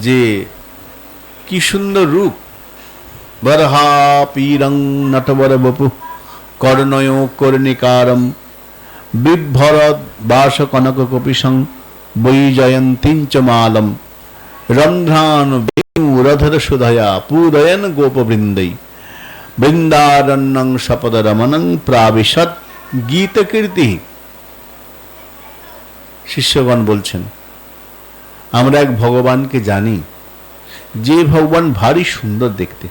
যে কি সুন্দর রূপ, বরহা পীরং নটবর বপু কর্ণয় কর্ণিকারম বিভ্রদ বাস কনক কপিসং বৈজয়ন্তীঞ্চ মালম রন্ধ্রান বেণুরধর সুধয়া পূরয়ন গোপবৃন্दै বৃন্দারণ্যং সপদ রমণং প্রাবিশদ গীত কীর্তি। শিষ্যগণ বলছেন, আমরা এক ভগবানকে জানি, যে ভগবান ভারী সুন্দর দেখতে।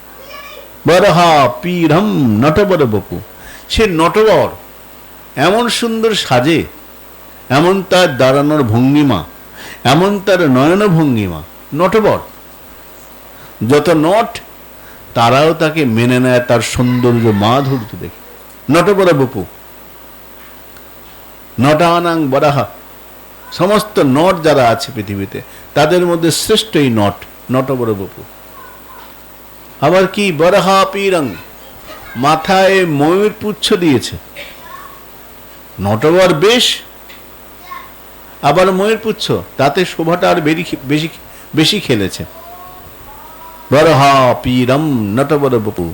বরহা পীরম নটবর বপু, সে নটবর, এমন সুন্দর সাজে, এমন তার দাঁড়ানোর ভঙ্গিমা, এমন তার নয়ন ভঙ্গিমা, নটবর। যত নট তারাও তাকে মেনে নেয় তার সৌন্দর্য মাধুর্য দেখে। নটবর বপু, নটানাং বরাহা, সমস্ত নট যারা আছে পৃথিবীতে তাদের মধ্যে শ্রেষ্ঠ এই নট, নটবর বপু। আবার কি, বরহা পীরং, মাথায় ময়ূর পুচ্ছ দিয়েছে, নটবর বেশ, আবার ময়ূর পুচ্ছ, তাতে শোভাটা আর বেশি খেলেছে। বরহা পীরম নটবর বপু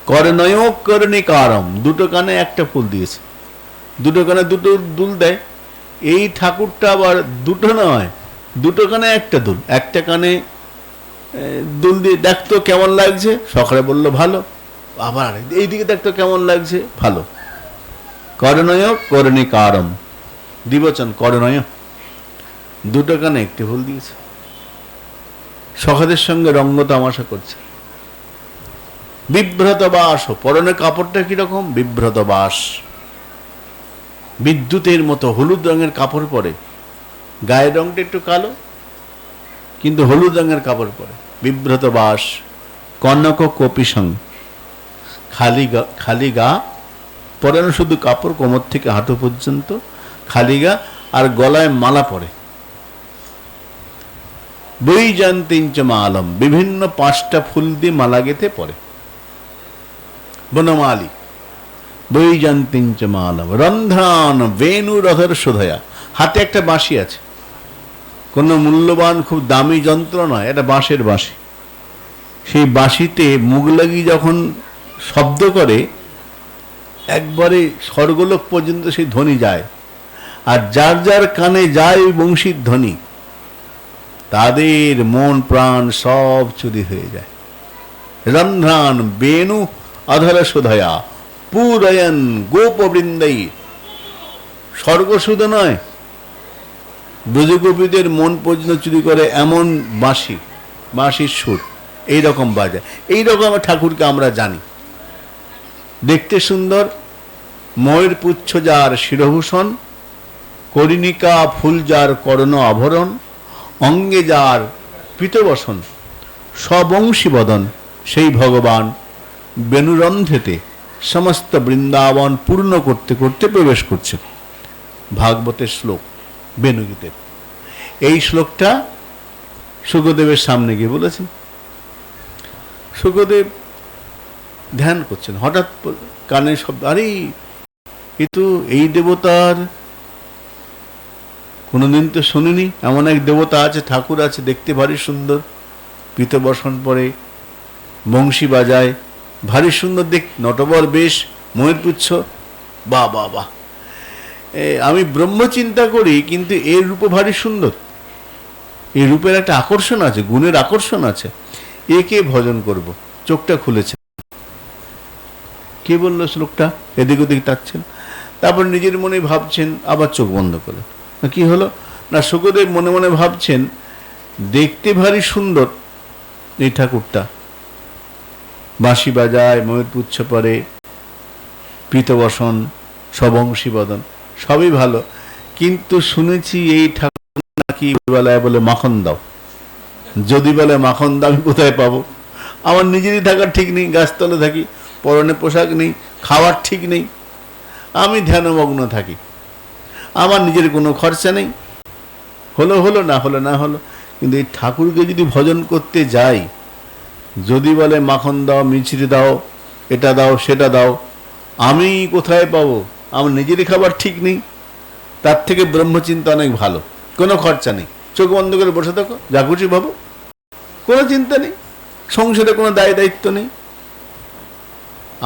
কর্ণয় কর্ণিকারম, দুটো কানে একটা ফুল দিয়েছে, দুটো কানে দুটো দুল দেয়। এই ঠাকুরটা আবার দুটো নয়, দুটো কানে একটা দুল, একটা কানে দুল দিয়ে দেখতো কেমন লাগছে, সকালে বললো ভালো, আবার এইদিকে দেখতো কেমন লাগছে, ভালো। কর্ণয় কর্ণিকারম, দ্বিবচন কর্ণয়, দুটো কানে একটি ফুল দিয়েছে, সখাদের সঙ্গে রঙ্গ তামাশা করছে। বিভ্রত বাস, পরনের কাপড়টা কিরকম, বিভ্রত বাস, বিদ্যুতের মতো হলুদ রঙের কাপড় পরে, গায়ের রংটা একটু কালো কিন্তু হলুদ রঙের কাপড় পরে, বিভ্রত বাস। কনক কপিসং, খালি গা, পরানো শুধু কাপড়, কোমর থেকে হাঁটু পর্যন্ত খালি গা, আর গলায় মালা পরে। বৈজয়ন্তীঞ্চ মালম, বিভিন্ন 5টা ফুল দিয়ে মালা গেঁথে পরে, বনমালী। বৈজয়ন্তীঞ্চ মালম রন্ধ্রান বেণুরধর সুধয়া, হাতে একটা বাঁশি আছে, কোনো মূল্যবান খুব দামি যন্ত্র নয়, এটা বাঁশের বাঁশি। সেই বাঁশিতে মুখ লাগি যখন শব্দ করে, একবারে স্বর্গলোক পর্যন্ত সেই ধ্বনি যায়। আর যার যার কানে যায় ওই বংশীর ধ্বনি, তাদের মন প্রাণ সব চুরি হয়ে যায়। রন্ধ্রান বেণু অধর সুধয়া পূরয়ন গোপবৃন্दै, স্বর্গ শুধু নয়, ব্রজগোপীদের মন পর্যন্ত চুরি করে এমন বাঁশি, বাঁশির সুর এইরকম বাজায়। এইরকম ঠাকুরকে আমরা জানি, দেখতে সুন্দর, ময়ূর পুচ্ছ যার শিরভূষণ, কর্ণিকা ফুল যার কর্ণ আভরণ, অঙ্গে যার পীতবসন, সবংশী বদন, সেই ভগবান বেণুরন্ধ্রেতে সমস্ত বৃন্দাবন পূর্ণ করতে করতে প্রবেশ করছে। ভাগবতের শ্লোক, বেণুগীতের এই শ্লোকটা শুকদেবের সামনে গিয়ে বলেছেন। শুকদেব ধ্যান করছেন, হঠাৎ কানে শব্দ, আরে কিন্তু এই দেবতার কোনোদিন তো শুনিনি, এমন এক দেবতা আছে, ঠাকুর আছে, দেখতে ভারী সুন্দর, পীতবসন পরে, বংশী বাজায়, ভারী সুন্দর দেখ, নটবর বেশ, ময়ূর পুচ্ছ, বাহ বাহ বাহ। আমি ব্রহ্ম চিন্তা করি, কিন্তু এর রূপ ভারী সুন্দর, এই রূপের একটা আকর্ষণ আছে, গুণের আকর্ষণ আছে, একে ভজন করব। চোখটা খুলেছে, কে বললো শ্লোকটা, এদিক ওদিক তাচ্ছেন, তারপর নিজের মনে ভাবছেন, আবার চোখ বন্ধ করে। কি হলো না, শুকদেব মনে মনে ভাবছেন, দেখতে ভারী সুন্দর এই ঠাকুরটা, বাঁশি বাজায়, ময়ূর পুচ্ছ পরে, পীতবসন, সবংশী বদন, সবই ভালো, কিন্তু শুনেছি এই ঠাকুর নাকি বেলায় বলে মাখন দাও, যদি বলে মাখন দাও আমি কোথায় পাবো, আমার নিজেরই থাকার ঠিক নেই, গাছতলে থাকি, পরনে পোশাক নেই, খাওয়ার ঠিক নেই, আমি ধ্যানমগ্ন থাকি, আমার নিজের কোনো খরচা নেই, হলো হলো, না হলো না হলো। কিন্তু এই ঠাকুরকে যদি ভজন করতে যাই, যদি বলে মাখন দাও, মিছরি দাও, এটা দাও সেটা দাও, আমি কোথায় পাবো? আমার নিজেরই খাবার ঠিক নেই। তার থেকে ব্রহ্মচিন্তা অনেক ভালো, কোনো খরচা নেই, চোখ বন্ধ করে বসে থাকো, যা খুশি ভাবো, কোনো চিন্তা নেই, সংসারে কোনো দায় দায়িত্ব নেই,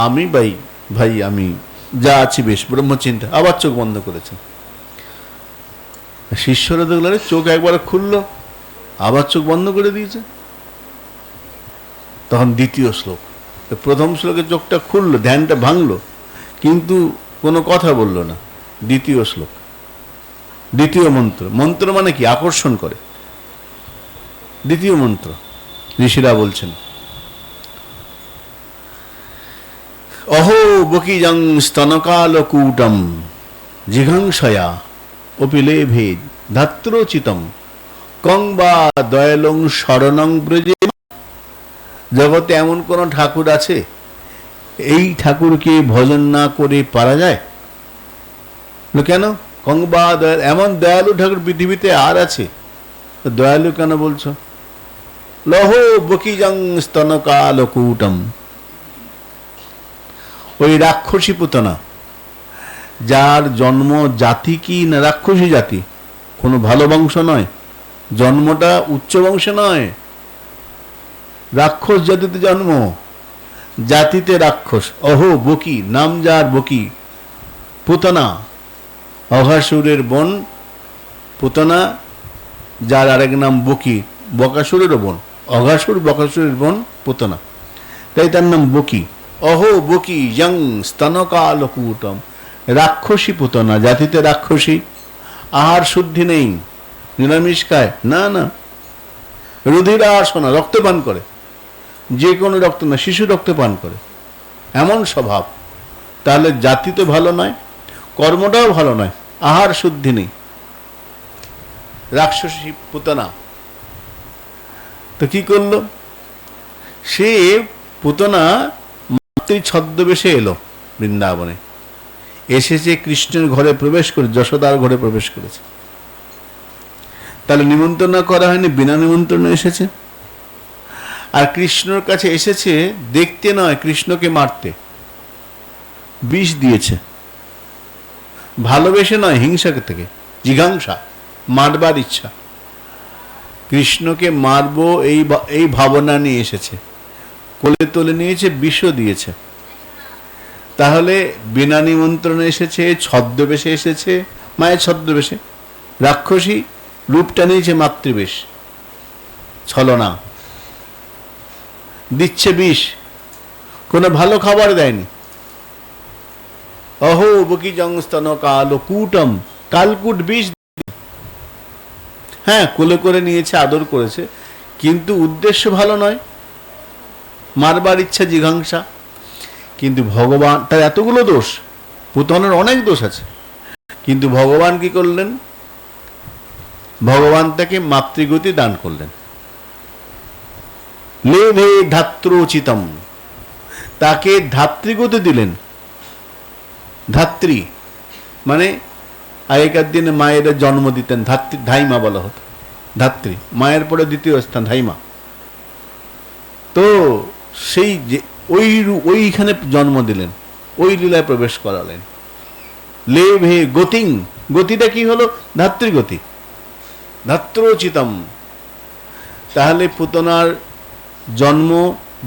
আমি ভাই ভাই আমি যা আছি বেশ, ব্রহ্মচিন্তা। আবার চোখ বন্ধ করেছেন। শিষ্যরা দেখলেন চোখ একবার খুললো, আবার চোখ বন্ধ করে দিয়েছে। তখন দ্বিতীয় শ্লোক, প্রথম শ্লোকে চোখটা খুললো, ধ্যানটা ভাঙলো, কিন্তু কোনো কথা বলল না। দ্বিতীয় শ্লোক, দ্বিতীয় মন্ত্র, মন্ত্র মানে কি? আকর্ষণ করে। দ্বিতীয় মন্ত্র ঋষিরা বলছেন, অহো বকিজং স্তনকালকূটম জিঘাংসয়া অপিলেভে ধাত্রোচিতম কং বা দয়ালং শরণং ব্রজে। জগতে এমন কোন ঠাকুর আছে এই ঠাকুরকে ভজন না করে পারা যায়? কেন? কং বা দয়াল, এমন দয়ালু ঠাকুর পৃথিবীতে আর আছে? দয়ালু কেন বলছো? লহ বকিজং স্তনকালকূটম, ওই রাক্ষসী পুতনা, যার জন্ম জাতি কি না রাক্ষসী জাতি, কোনো ভালো বংশ নয়, জন্মটা উচ্চ বংশে নয়, রাক্ষস জাতিতে জন্ম, জাতিতে রাক্ষস। অহো বকি, নাম যার বকি, পুতনা, অঘাসুরের বোন পুতনা, যার আরেক নাম বকি, বকাসুরেরও বোন, অঘাসুর বকাসুরের বোন পুতনা, তাই তার নাম বকি। অহো বকি যং স্তনকালকূটম, রাক্ষসী পুতনা, জাতিতে রাক্ষসী, আহার শুদ্ধি নেই, নিরামিষ খায়, না না, রুধিরাসনা, রক্ত পান করে, যে কোনো রক্ত না, শিশু রক্ত পান করে, এমন স্বভাব। তাহলে জাতি তো ভালো নয়, কর্মটাও ভালো নয়, আহার শুদ্ধি নেই, রাক্ষসী পুতনা। তো কি করলো সে? পুতনা মাতৃ ছদ্মবেশে এলো বৃন্দাবনে, এসেছে কৃষ্ণের ঘরে প্রবেশ করে, যশোদার ঘরে প্রবেশ করেছে। তাহলে নিমন্ত্রণ করা হয়নি, বিনা নিমন্ত্রণে এসেছে। আর কৃষ্ণর কাছে এসেছে দেখতে নয়, কৃষ্ণকে মারতে। বিষ দিয়েছে, ভালোবেসে নয়, হিংসা থেকে, জিঘাংসা, মারবার ইচ্ছা। কৃষ্ণকে মারবো এই ভাবনা নিয়ে এসেছে, কোলে তোলে নিয়েছে, বিষও দিয়েছে। তাহলে বিনা নিমন্ত্রণে এসেছে, ছদ্মবেশে এসেছে, মায়ের ছদ্মবেশে, রাক্ষসী রূপটা নিয়েছে, মাতৃবেশ, ছলনা, দিচ্ছে বিষ, কোনো ভালো খাবার দেয়নি। অহো বকি জংস্তন কালকূটম, কালকূট বিষ। হ্যাঁ, কোলে করে নিয়েছে, আদর করেছে, কিন্তু উদ্দেশ্য ভালো নয়, মারবার ইচ্ছা, জিঘাংসা। কিন্তু ভগবান, তার এতগুলো দোষ, পুতনার অনেক দোষ আছে, কিন্তু ভগবান কি করলেন? ভগবান তাকে মাতৃগতি দান করলেন। লেভে ধাত্রোচিতম, তাকে ধাত্রীগতি দিলেন। ধাত্রী মানে আগেকার দিনে মায়েরা জন্ম দিতেন, ধাত্রী, ধাইমা বলা হতো, ধাত্রী, মায়ের পরে দ্বিতীয় স্থান ধাইমা। তো সেই যে ওইখানে জন্ম দিলেন, ওই লীলায় প্রবেশ করালেন। লেভে গতিং, গতিটা কি হলো? ধাত্রীগতি, ধাত্রোচিতম। তাহলে পুতনার জন্ম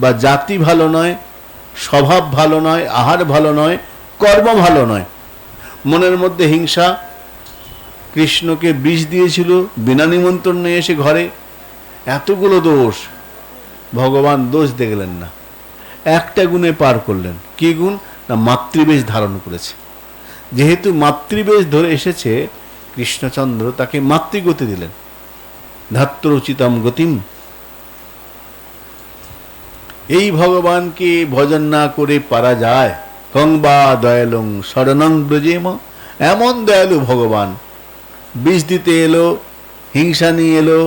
বা জাতি ভালো নয়, স্বভাব ভালো নয়, আহার ভালো নয়, কর্ম ভালো নয়, মনের মধ্যে হিংসা। কৃষ্ণকে বিষ দিয়েছিল বিনা নিমন্ত্রণে এসে ঘরে, এতগুলো দোষ, ভগবান দোষ দেখলেন না, একটা গুণে পার করলেন। কি গুণ? না, মাতৃবেশ ধারণ করেছে। যেহেতু মাতৃবেশ ধরে এসেছে, কৃষ্ণচন্দ্র তাকে মাতৃগতি দিলেন, ধাত্রোচিতম গতিম। এই ভগবানকে ভজন না করে পারা যায়? কং বা দয়ালং শরণং ব্রজেম, এমন দয়ালু ভগবান বিষ দিতে এলো, হিংসা নিয়ে এলো,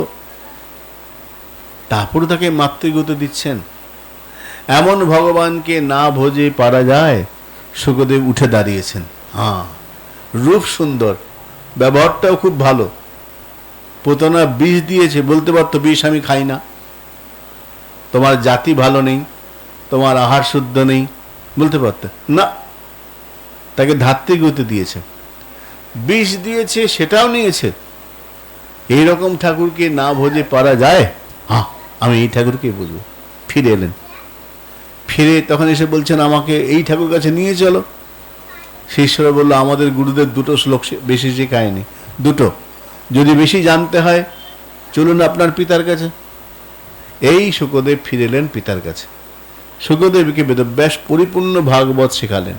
তারপর তাকে মাতৃগতি দিচ্ছেন। এমন ভগবানকে না ভোজে পারা যায়। শুকদেব উঠে দাঁড়িয়েছেন। হ্যাঁ, রূপ সুন্দর, ব্যবহারটাও খুব ভালো। পুতনা বিষ দিয়েছে, বলতে পারতো বিষ আমি খাই না, তোমার জাতি ভালো নেই, তোমার আহার শুদ্ধ নেই, বলতে পারতো না। তাকে ধাত্রী গতি দিয়েছে, বিষ দিয়েছে, সেটাও নিয়েছে। এইরকম ঠাকুরকে না ভোজে পারা যায়? হ্যাঁ, আমি এই ঠাকুরকে বুঝবো। ফিরে এলেন, ফিরে তখন এসে বলছেন আমাকে এই ঠাকুর কাছে নিয়ে চলো। শিষ্যরা বললো আমাদের গুরুদেব দুটো শ্লোক বেশি শেখায়নি, দুটো, যদি বেশি জানতে হয় চলুন আপনার পিতার কাছে। এই শুকদেব ফিরে এলেন পিতার কাছে। শুকদেবকে বেদব্যাস পরিপূর্ণ ভাগবত শেখালেন।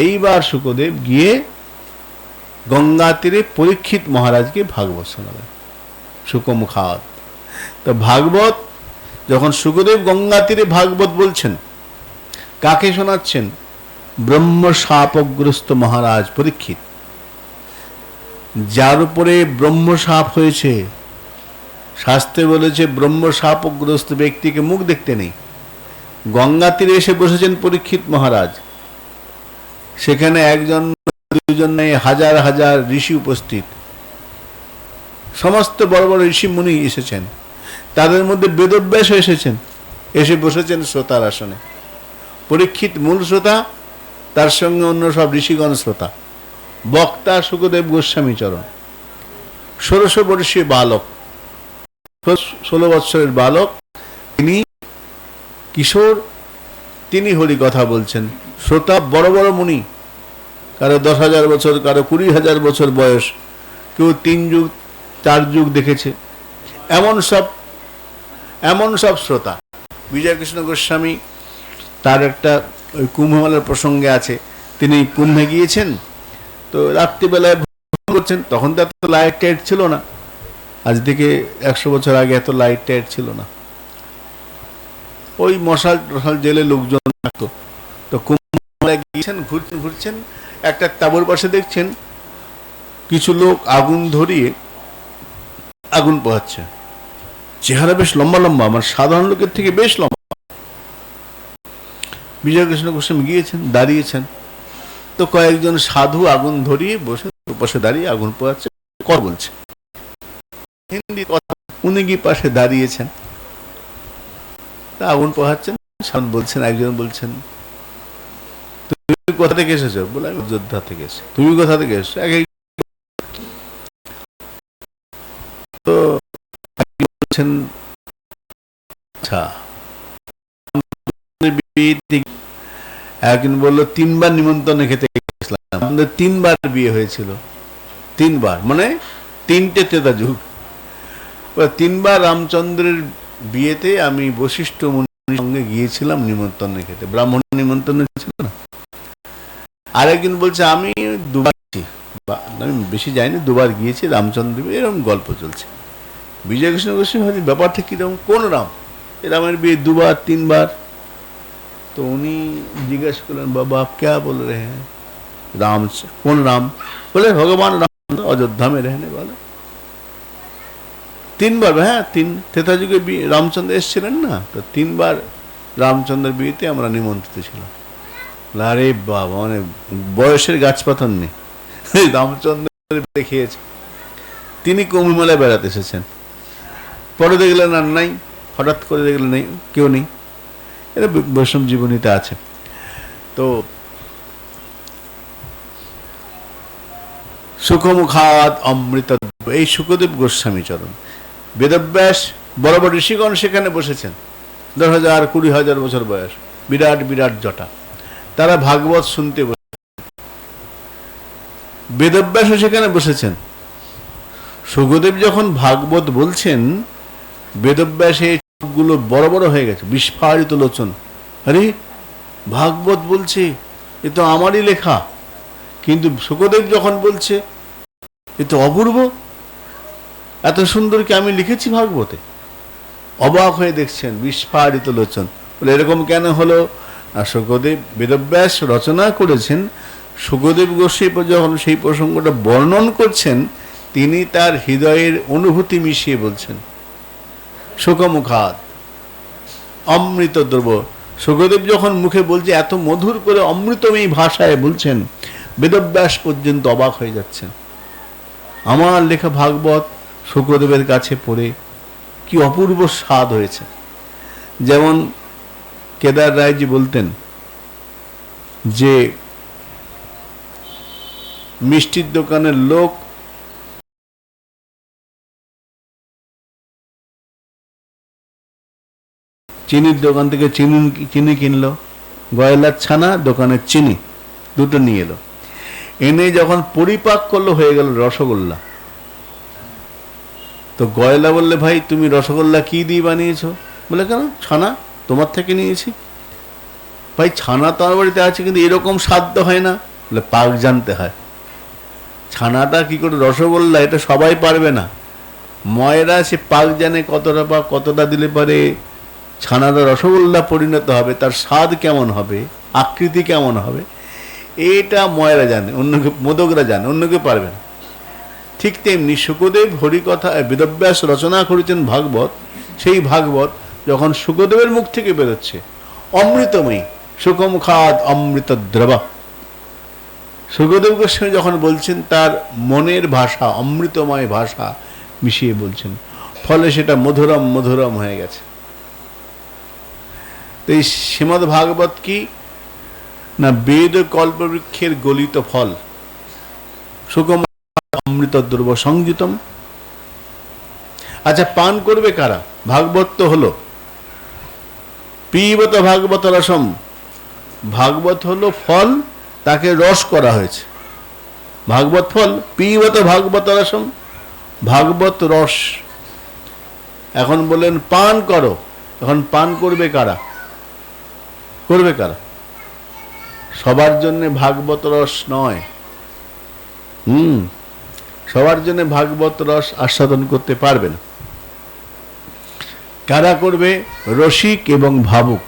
এইবার শুকদেব গিয়ে গঙ্গা তীরে পরীক্ষিত মহারাজকে ভাগবত শোনালেন, শুকমুখাত। তো ভাগবত যখন শুকদেব গঙ্গা তীরে ভাগবত বলছেন, কাকে শোনাচ্ছেন? ব্রহ্ম শাপগ্রস্ত মহারাজ পরীক্ষিত, যার উপরে ব্রহ্ম শাপ হয়েছে। শাস্ত্রে বলেছে ব্রহ্ম শাপগ্রস্ত ব্যক্তিকে মুখ দেখতে নেই। গঙ্গা তীরে এসে বসেছেন পরীক্ষিত মহারাজ। সেখানে একজন দুজন নেই, হাজার হাজার ঋষি উপস্থিত, সমস্ত বড় বড় ঋষি মুনি এসেছেন। তাদের মধ্যে বেদব্যাস এসেছেন, এসে বসেছেন শ্রোতার আসনে। পরীক্ষিত মূল শ্রোতা, তার সঙ্গে অন্য সব ঋষিগণ শ্রোতা। বক্তা শুকদেব গোস্বামী চরণ, 1600 বর্ষীয় বালক, 16 বৎসরের বালক, তিনি কিশোর, তিনি হরি কথা বলছেন। শ্রোতা বড় বড় মুনি, কারো 10,000 বছর, কারো 20,000 বছর বয়স, কেউ 3 যুগ 4 যুগ দেখেছে, এমন সব শ্রোতা। বিজয়কৃষ্ণ গোস্বামী তার একটা ওই কুম্ভমেলার প্রসঙ্গে আছে, তিনি কুম্ভে গিয়েছেন, তো রাত্রিবেলায় ভ্রমণ করছেন। তখন তো এত লাইট টাইট ছিল না, আজ থেকে 100 বছর আগে এত লাইট টাইট ছিল না। ওই মশাল টশাল জেলে লোকজন থাকতো। তো কুম্ভমেলায় গিয়েছেন, ঘুরছেন, একটা তাঁবুর পাশে দেখছেন কিছু লোক আগুন ধরিয়ে আগুন পোহাচ্ছে। চেহারা বেশ লম্বা লম্বা, আমার সাধারণ লোকের থেকে বেশ লম্বা। বিজয়কৃষ্ণ গোস্বামী গিয়েছেন, দাঁড়িয়েছেন। তো কয়েকজন সাধু আগুন ধরিয়ে বসে পাশে দাঁড়িয়ে আগুন পোহাচ্ছে, কর বলছে হিন্দি কথা। উনি গিয়ে পাশে দাঁড়িয়েছেন, তা আগুন পোহাচ্ছেন। সাধু বলছেন, একজন বলছেন তুমি কোথা থেকে এসেছো? বলে আমি অযোধ্যা থেকে এসেছি। তুমি কোথা থেকে এসেছো? তো বলছেন আচ্ছা। একজন বললো 3 বার নিমন্ত্রণ খেতে গেছিলাম, আমাদের 3 বার বিয়ে হয়েছিল। 3 বার মানে 3টে ত্রেতা যুগ। 3 বার রামচন্দ্রের বিয়েতে আমি বশিষ্ঠ মুনির সঙ্গে গিয়েছিলাম নিমন্ত্রণ খেতে, ব্রাহ্মণ নিমন্ত্রণ ছিল না। আরেকজন বলছে আমি 2 বার, আমি বেশি যাইনি, 2 বার গিয়েছি রামচন্দ্র, এরকম গল্প চলছে। বিজয়কৃষ্ণ গোস্বামী ব্যাপারটা কিরকম, কোন রাম? রামের বিয়ে 2 বার 3 বার। तो उन्हीं जिज्ञासा करलेन बाबा आप क्या बोल रहे हैं, राम से कौन राम? बोले भगवान राम अयोध्या में रहने वाला। 3 বার, হ্যাঁ 3 त्रेता যুগে রামচন্দ্র এসেছিলেন না, তো 3 বার রামচন্দ্রের বিয়েতে আমরা নিমন্ত্রিত ছিলাম। আরে বাবা, মানে বয়সের গাছপাথর নেই, রামচন্দ্র দেখিয়েছে। তিনি কুম্ভমেলায় বেড়াতে এসেছেন, পরে দেখলেন আর নাই, হঠাৎ করে দেখলেন নেই, কেউ নেই। এটা বৈষ্ণব জীবনীতে আছে। তো সুখমুখাত অমৃত, এই শুকদেব গোস্বামী চরণ। বেদব্যাস বড় বড় ঋষিগণ সেখানে বসেছেন, 10,000 20,000 বছর বয়স, বিরাট বিরাট জটা, তারা ভাগবত শুনতে বসেছেন। বেদব্যাসও সেখানে বসেছেন। শুকদেব যখন ভাগবত বলছেন, বেদব্যাসে চোখগুলো বড় বড় হয়ে গেছে, বিস্ফারিত লোচন। আরে ভাগবত বলছে, এ তো আমারই লেখা, কিন্তু শুকদেব যখন বলছে এ তো অপূর্ব, এত সুন্দর কি আমি লিখেছি ভাগবতে? অবাক হয়ে দেখছেন, বিস্ফারিত লোচন। বলে এরকম কেন হলো? আর শুকদেব বেদব্যাস রচনা করেছেন, শুকদেব গোস্বামী যখন সেই প্রসঙ্গটা বর্ণন করছেন, তিনি তার হৃদয়ের অনুভূতি মিশিয়ে বলছেন। শুকমুখাত অমৃত দ্রব্য। সুখদেব যখন মুখে বলছে, এত মধুর করে অমৃতময়ী ভাষায় বলছেন, বেদব্যাস পর্যন্ত অবাক হয়ে যাচ্ছেন। আমার লেখা ভাগবত সুখদেবের কাছে পড়ে কি অপূর্ব স্বাদ হয়েছে। যেমন কেদার রায়জি বলতেন যে মিষ্টির দোকানের লোক চিনির দোকান থেকে চিনি কিনলো, গয়লার ছানা দোকানের চিনি দুটো নিয়ে এলো, এনে যখন পরিপাক করলো হয়ে গেল রসগোল্লা। তো গয়লা বললে, ভাই তুমি রসগোল্লা কি দিয়ে বানিয়েছো? বলে, কেন, ছানা তোমার থেকে নিয়েছি। ভাই ছানা তো আমার বাড়িতে আছে, কিন্তু এরকম স্বাদ হয় না। বলে, পাক জানতে হয়। ছানাটা কি করে রসগোল্লা এটা সবাই পারবে না। ময়রা সে পাক জানে কতটা, বা কতটা দিলে পারে ছানাটা রসগোল্লা পরিণত হবে, তার স্বাদ কেমন হবে, আকৃতি কেমন হবে, এটা ময়রা জানে, অন্যকে মোদকরা জানে, অন্যকে পারবে না। ঠিক তেমনি সুখদেব হরিকথা বেদব্যাস রচনা করেছেন ভাগবত। সেই ভাগবত যখন সুখদেবের মুখ থেকে বেরোচ্ছে, অমৃতময়ী, সুখমুখাদ অমৃত দ্রবা, সুখদেব গোস্বামী যখন বলছেন, তার মনের ভাষা, অমৃতময় ভাষা মিশিয়ে বলছেন, ফলে সেটা মধুরম মধুরম হয়ে গেছে। তো এই শ্রীমদ ভাগবত কি না, বেদ কল্পবৃক্ষের গলিত ফল, সুখম অমৃত দ্রব্য সংযুতম। আচ্ছা, পান করবে কারা? ভাগবত তো হলো পিবত ভাগবত রসম, ভাগবত হলো ফল, তাকে রস করা হয়েছে। ভাগবত ফল, পিবত ভাগবত রসম, ভাগবত রস। এখন বলেন পান করো, এখন পান করবে কারা? করবে কারা? সবার জন্য ভাগবত রস নয়। সবার জন্য ভাগবত রস আস্বাদন করতে পারবে না। কারা করবে? রসিক এবং ভাবুক।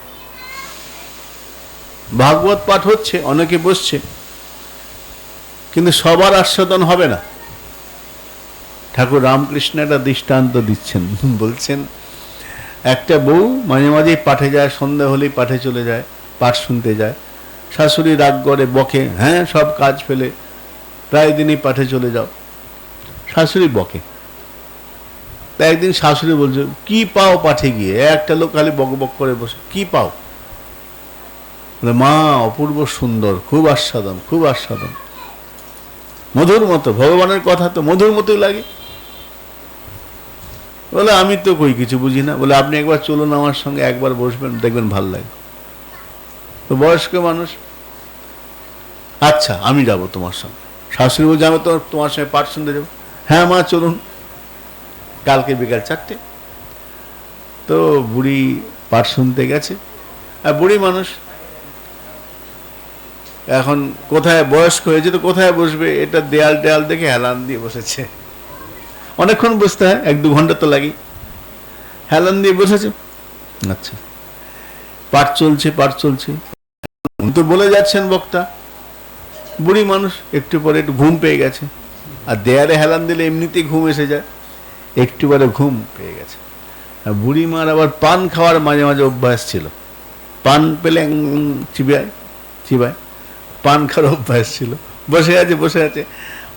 ভাগবত পাঠ হচ্ছে, অনেকে বসছে, কিন্তু সবার আস্বাদন হবে না। ঠাকুর রামকৃষ্ণ একটা দৃষ্টান্ত দিচ্ছেন, বলছেন একটা বউ মাঝে মাঝেই পাঠে যায়, সন্ধ্যা হলেই পাঠে চলে যায়, পাঠ শুনতে যায়। শাশুড়ি রাগ করে, বকে, হ্যাঁ সব কাজ ফেলে প্রায় দিনই পাঠে চলে যাও। শাশুড়ি বকে। তা একদিন শাশুড়ি বলছে, কি পাও পাঠে গিয়ে? একটা লোক খালি বক বক করে বসে, কি পাও? মা, অপূর্ব সুন্দর, খুব আস্বাদন, খুব আস্বাদন, মধুর মতো, ভগবানের কথা তো মধুর মতোই লাগে। বলে, আমি তো কই কিছু বুঝি না। বলে, আপনি একবার চলুন আমার সঙ্গে, একবার বসবেন, দেখবেন ভাল লাগে। তো বয়স্ক মানুষ, আচ্ছা আমি যাব তোমার সঙ্গে। শাশুড়ি বলছে, আমি তো তোমার সঙ্গে পাঠ শুনতে যাবো। হ্যাঁ মা চলুন, কালকে বিকাল 4টে। তো বুড়ি পাঠ শুনতে গেছে। আর বুড়ি মানুষ, এখন কোথায়, বয়স্ক হয়েছে তো কোথায় বসবে, এটা দেয়াল টেয়াল দেখে হেলান দিয়ে বসেছে। অনেকক্ষণ বসতে হয়, 1-2 ঘন্টা তো লাগে। হেলান দিয়ে বসেছে। আচ্ছা, পাঠ চলছে, পাঠ চলছে, তো বলে যাচ্ছেন বক্তা। বুড়ি মানুষ, একটু পরে একটু ঘুম পেয়ে গেছে। আর দেয়ালে হেলান দিলে এমনিতেই ঘুম এসে যায়, একটু পরে ঘুম পেয়ে গেছে। আর বুড়ি মার আবার পান খাওয়ার মাঝে মাঝে অভ্যাস ছিল। পান পেলে চিবায় চিবায়, পান খাওয়ার অভ্যাস ছিল। বসে আছে বসে আছে,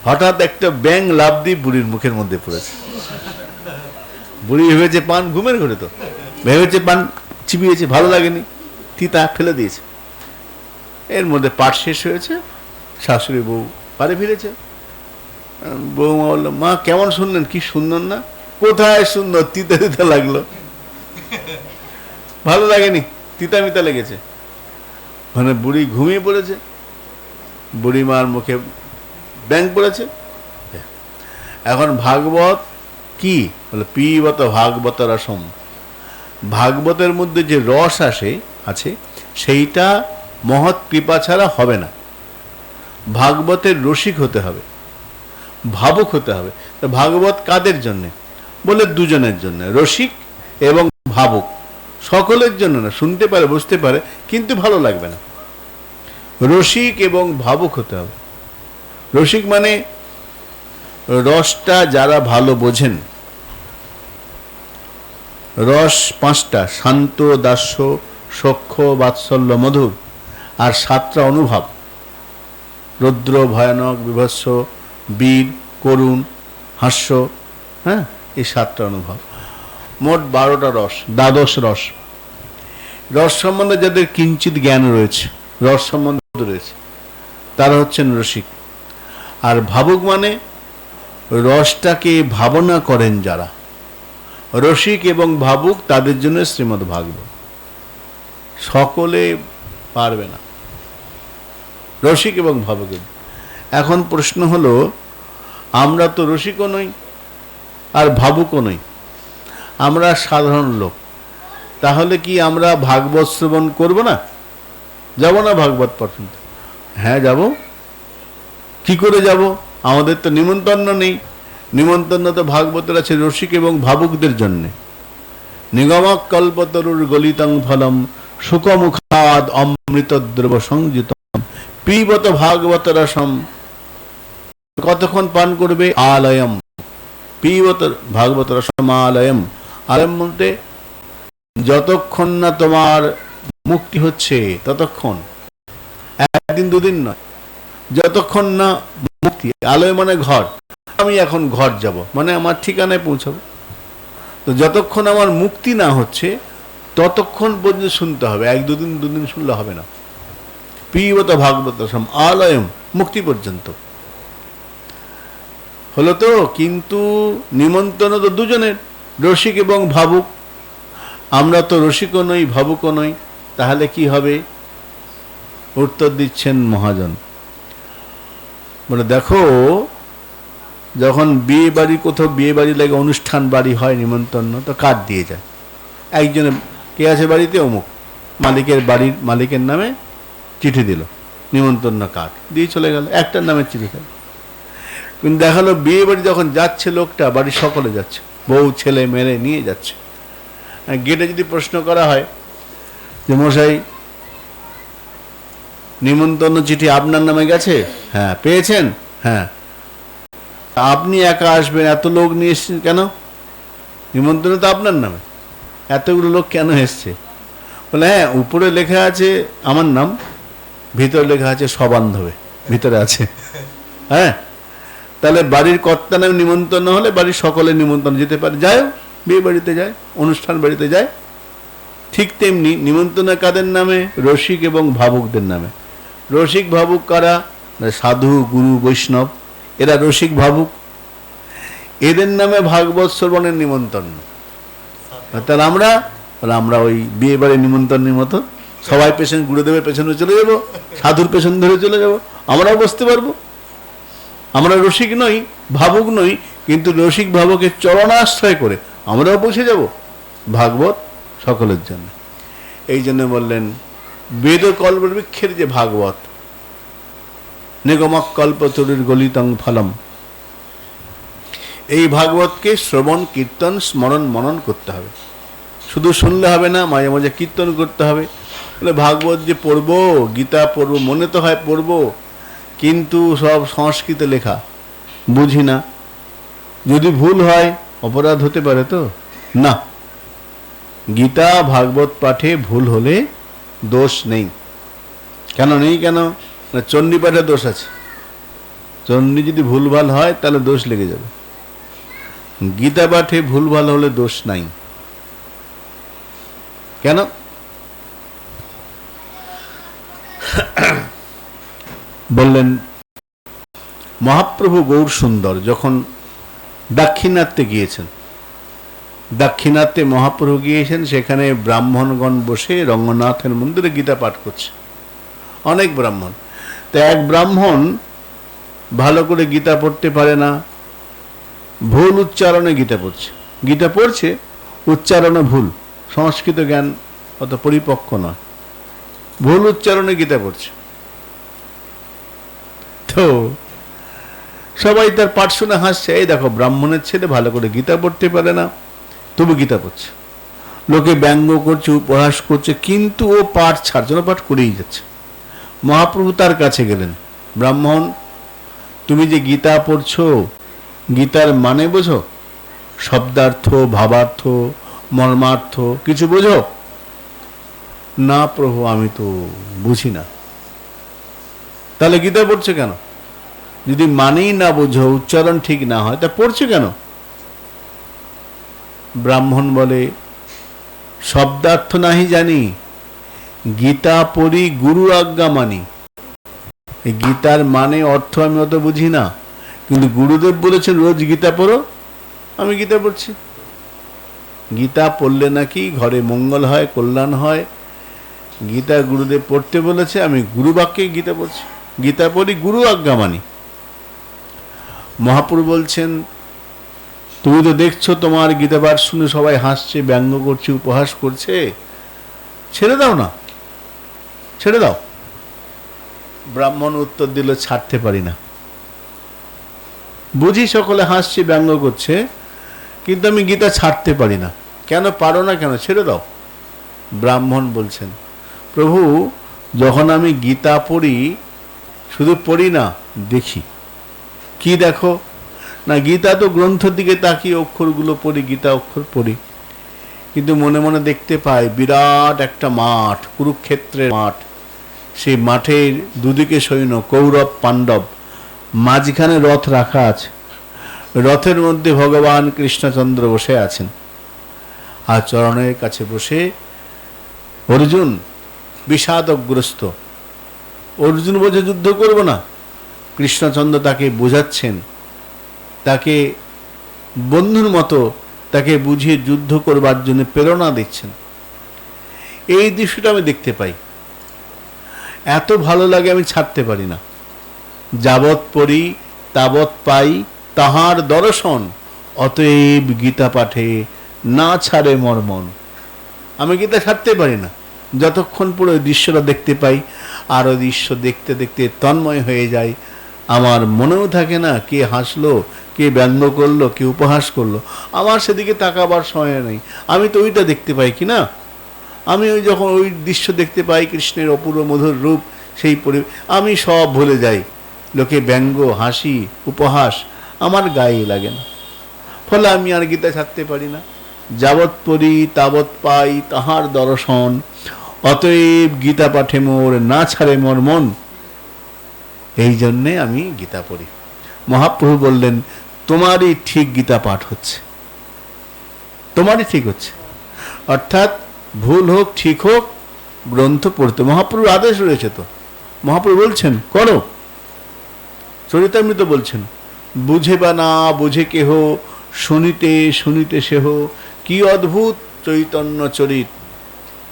হঠাৎ একটা ব্যাঙ লাফ দিয়ে বুড়ির মুখের মধ্যে পড়েছে। বুড়ি ভেবেছে পান, ঘুমের ঘরে তো ভেবেছে পান চিবিয়েছে, ভালো লাগেনি, তিতা ফেলে দিয়েছে। এর মধ্যে পাঠ শেষ হয়েছে, শাশুড়ি বউ বাড়ি ফিরেছে। বৌমা বললো, মা কেমন শুনলেন? কি সুন্দর না? কোথায় সুন্দর, তিতা তিতা লাগলো, ভালো লাগেনি, তিতা মিতা লেগেছে। মানে বুড়ি ঘুমিয়ে পড়েছে, বুড়ি মার মুখে ব্যাঙ পড়েছে। এখন ভাগবত কি বলে, পিবত ভাগবত রসম, ভাগবতের মধ্যে যে রস আছে সেইটা মহৎ কৃপা ছাড়া হবে না। ভাগবতের রসিক হতে হবে, ভাবুক হতে হবে। তো ভাগবত কাদের জন্য? বলে দুজনের জন্য, রসিক এবং ভাবুক। সকলের জন্য না, শুনতে পারে, বুঝতে পারে, কিন্তু ভালো লাগবে না। রসিক এবং ভাবুক হতে হবে। রসিক মানে রসটা যারা ভালো বোঝেন, রস পাঁচটা: শান্ত, দাস্য, সখ্য, বাৎসল্য, মধুর। আর সাতটা অনুভব: রৌদ্র, ভয়ানক, বিভৎস, বীর, করুণ, হাস্য। হ্যাঁ, এই সাতটা অনুভব। মোট 12টা রস, দ্বাদশ রস। রস সম্বন্ধে যাদের কিঞ্চিত জ্ঞান রয়েছে, রস সম্বন্ধে রয়েছে, তারা হচ্ছেন রসিক। আর ভাবুক মানে রসটাকে ভাবনা করেন যারা। রসিক এবং ভাবুক তাদের জন্য শ্রীমদ্ ভাগবত। সকলে পারবে না, রসিক এবং ভাবুক। এখন প্রশ্ন হলো, আমরা তো রসিকও নই আর ভাবুকও নই, আমরা সাধারণ লোক। তাহলে কি আমরা ভাগবত শ্রবণ করব না? যাব না ভাগবত পর্যন্ত? হ্যাঁ যাব। কি করে যাব? আমাদের তো নিমন্ত্রণ নেই। নিমন্ত্রণ তো ভাগবতের আছে রসিক এবং ভাবুকদের জন্যে। নিগমক কল্পতরুর গলিতং ফলম সুখমুখাদ অমৃতদ্রব সংযুতম পিবত ভাগবত রসম। কতক্ষণ পান করবে? আলয়ম পিবত ভাগবত রসম আলয়ম। আলয়ম বলতে যতক্ষণ না তোমার মুক্তি হচ্ছে ততক্ষণ, একদিন দুদিন নয়, যতক্ষণ না মুক্তি। আলয় মানে ঘর। আমি এখন ঘর যাব, মানে আমার ঠিকানায় পৌঁছাবো। তো যতক্ষণ আমার মুক্তি না হচ্ছে ততক্ষণ পর্যন্ত শুনতে হবে। এক দুদিন শুনলে হবে না। পিবত ভাগবত রসম আলয়ম, মুক্তি পর্যন্ত। হলো তো? কিন্তু নিমন্ত্রণ তো দুজনের, রসিক এবং ভাবুক। আমরা তো রসিকও নই, ভাবুকও নই। তাহলে কি হবে? উত্তর দিচ্ছেন মহাজন। বলে, দেখো, যখন বিয়ে বাড়ি, কোথাও বিয়ে বাড়ি লাগে, অনুষ্ঠান বাড়ি হয়, নিমন্ত্রণ তো কার্ড দিয়ে যায়। একজনে কে আছে বাড়িতে? অমুক মালিকের বাড়ির মালিকের নামে চিঠি দিল, নিমন্ত্রণ কার্ড দিয়ে চলে গেল, একটার নামে চিঠি দিল। কিন্তু দেখালো বিয়ে বাড়ি যখন যাচ্ছে লোকটা, বাড়ির সকলে যাচ্ছে, বউ ছেলে মেরে নিয়ে যাচ্ছে। গেটে যদি প্রশ্ন করা হয় যে মশাই নিমন্ত্রণ চিঠি আপনার নামে গেছে? হ্যাঁ। পেয়েছেন? হ্যাঁ। আপনি একা আসবেন, এত লোক নিয়ে এসছেন কেন? নিমন্ত্রণ তো আপনার নামে, এতগুলো লোক কেন এসছে? বলে, হ্যাঁ, উপরে লেখা আছে আমার নাম, ভিতরে লেখা আছে সবান্ধবে, ভিতরে আছে। হ্যাঁ, তাহলে বাড়ির কর্তা নামে নিমন্ত্রণ হলে বাড়ির সকলে নিমন্ত্রণ যেতে পারে, যায়, বিয়ে বাড়িতে যায়, অনুষ্ঠান বাড়িতে যায়। ঠিক তেমনি নিমন্ত্রণ কাদের নামে? রসিক এবং ভাবুকদের নামে। রসিক ভাবুক কারা? সাধু, গুরু, বৈষ্ণব, এরা রসিক ভাবুক। এদের নামে ভাগবত শ্রবণের নিমন্ত্রণ। তাহলে আমরা ওই বিয়ে বাড়ির নিমন্ত্রণের মতো সবাই পেছন, গুরুদেবের পেছনে চলে যাব, সাধুর পেছন ধরে চলে যাব, আমরাও বসতে পারবো। আমরা রসিক নই, ভাবুক নই, কিন্তু রসিক ভাবুকের চরণাশ্রয় করে আমরাও পৌঁছে যাব ভাগবত সকলের জন্য। এই জন্য বললেন বেদ কল্পবৃক্ষের যে ভাগবত, নিগমক কল্পতরুর গলিতং ফলম, এই ভাগবতকে শ্রবণ, কীর্তন, স্মরণ, মনন করতে হবে। শুধু শুনলে হবে না, মাঝে মাঝে কীর্তন করতে হবে। বলে ভাগবত যে পড়বো, গীতা পড়বো, মনে তো হয় পড়বো, কিন্তু সব সংস্কৃতে লেখা, বুঝি না। যদি ভুল হয় অপরাধ হতে পারে তো না। গীতা ভাগবত পাঠে ভুল হলে দোষ নেই। কেন নেই? কেন? চণ্ডী পাঠে দোষ আছে। চণ্ডী যদি ভুলভাল হয় তাহলে দোষ লেগে যাবে। গীতা পাঠে ভুলভাল হলে দোষ নাই। কেন? বললেন মহাপ্রভু গৌর সুন্দর যখন দাক্ষিণাত্যে গিয়েছেন, দাক্ষিণাত্যে মহাপ্রভু গিয়েছেন, সেখানে ব্রাহ্মণগণ বসে রঙ্গনাথের মন্দিরে গীতা পাঠ করছে, অনেক ব্রাহ্মণ। তো এক ব্রাহ্মণ ভালো করে গীতা পড়তে পারে না, ভুল উচ্চারণে গীতা পড়ছে। গীতা পড়ছে, উচ্চারণে ভুল, সংস্কৃত জ্ঞান অত পরিপক্ক নয়, ভুল উচ্চারণে গীতা পড়ছে। তো সবাই তার পাঠ শুনে হাসছে, এই দেখো ব্রাহ্মণের ছেলে ভালো করে গীতা পড়তে পারে না, তবু গীতা পড়ছে। লোকে ব্যঙ্গ করছে, উপহাস করছে, কিন্তু ও পাঠ ছাড়ছে না, পাঠ করেই যাচ্ছে। মহাপ্রভু তার কাছে গেলেন, ব্রাহ্মণ, তুমি যে গীতা পড়ছো, গীতার মানে বোঝো? শব্দার্থ, ভাবার্থ, মর্মার্থ কিছু বোঝো? না প্রভু, আমি তো বুঝি না। তাহলে গীতা পড়ছে কেন? যদি মানেই না বোঝো, উচ্চারণ ঠিক না হয়, তা পড়ছে কেন? ব্রাহ্মণ বলে, শব্দার্থ নাহি জানি, গীতা পড়ি গুরু আজ্ঞা মানি। এই গীতার মানে অর্থ আমি অত বুঝি না, কিন্তু গুরুদেব বলেছেন রোজ গীতা পড়ো, আমি গীতা পড়ছি। গীতা পড়লে নাকি ঘরে মঙ্গল হয়, কল্যাণ হয়। গীতা গুরুদেব পড়তে বলেছে, আমি গুরু বাক্যে গীতা পড়ছি। গীতা পড়ি গুরু আজ্ঞা মানি। মহাপ্রভু বলছেন, তুমি তো দেখছো তোমার গীতা পাঠ শুনে সবাই হাসছে, ব্যঙ্গ করছে, উপহাস করছে, ছেড়ে দাও না, ছেড়ে দাও। ব্রাহ্মণ উত্তর দিল, ছাড়তে পারি না। বুঝি সকলে হাসছে, ব্যঙ্গ করছে, কিন্তু আমি গীতা ছাড়তে পারি না। কেন পারো না? কেন? ছেড়ে দাও। ব্রাহ্মণ বলছেন, প্রভু, যখন আমি গীতা পড়ি, শুধু পড়ি না, দেখি। কি দেখো? না, গীতা তো গ্রন্থের দিকে তাকিয়ে অক্ষরগুলো পড়ি, গীতা অক্ষর পড়ি, কিন্তু মনে মনে দেখতে পাই বিরাট একটা মাঠ, কুরুক্ষেত্রের মাঠ। সেই মাঠের দুদিকে সৈন্য, কৌরব পাণ্ডব, মাঝখানে রথ রাখা আছে। রথের মধ্যে ভগবান কৃষ্ণচন্দ্র বসে আছেন, আর চরণের কাছে বসে অর্জুন বিষাদগ্রস্ত। অর্জুন বলছে যুদ্ধ করব না, কৃষ্ণচন্দ্র তাকে বোঝাচ্ছেন, তাকে বন্ধুর মতো তাকে বুঝিয়ে যুদ্ধ করবার জন্য প্রেরণা দিচ্ছেন। এই দৃশ্যটা আমি দেখতে পাই, এত ভালো লাগে, আমি ছাড়তে পারি না। যাবৎ পড়ি তাবৎ পাই তাহার দর্শন, অতএব গীতা পাঠে না ছাড়ে মর মন। আমি গীতা ছাড়তে পারি না, যতক্ষণ পুরো দৃশ্যটা দেখতে পাই, আর ওই দৃশ্য দেখতে দেখতে তন্ময় হয়ে যায়। আমার মনেও থাকে না কে হাসলো, কে ব্যঙ্গ করলো, কে উপহাস করলো, আমার সেদিকে তাকাবার সময় নেই। আমি তো ওইটা দেখতে পাই কি না? আমি ওই যখন ওই দৃশ্য দেখতে পাই, কৃষ্ণের অপূর্ব মধুর রূপ, সেই আমি সব ভুলে যাই। লোকে ব্যঙ্গ, হাসি, উপহাস আমার গায়ে লাগে না। ফলে আমি আর গীতা ছাড়তে পারি না। যাবৎ পড়ি তাবৎ পাই তাহার দর্শন, অতএব গীতা পাঠে মোর না ছাড়ে মোর মন। এই জন্যে আমি গীতা পড়ি। মহাপ্রভু বললেন, তোমারই ঠিক গীতা পাঠ হচ্ছে, তোমারই ঠিক হচ্ছে। অর্থাৎ ভুল হোক ঠিক হোক, গ্রন্থ পড়তে মহাপ্রভুর আদেশ রয়েছে। তো মহাপ্রভু বলছেন করো। চরিতামৃত বলছেন, বুঝে বা না বুঝে কেহ, শুনিতে শুনিতে সেহ, কি অদ্ভুত চৈতন্য চরিত।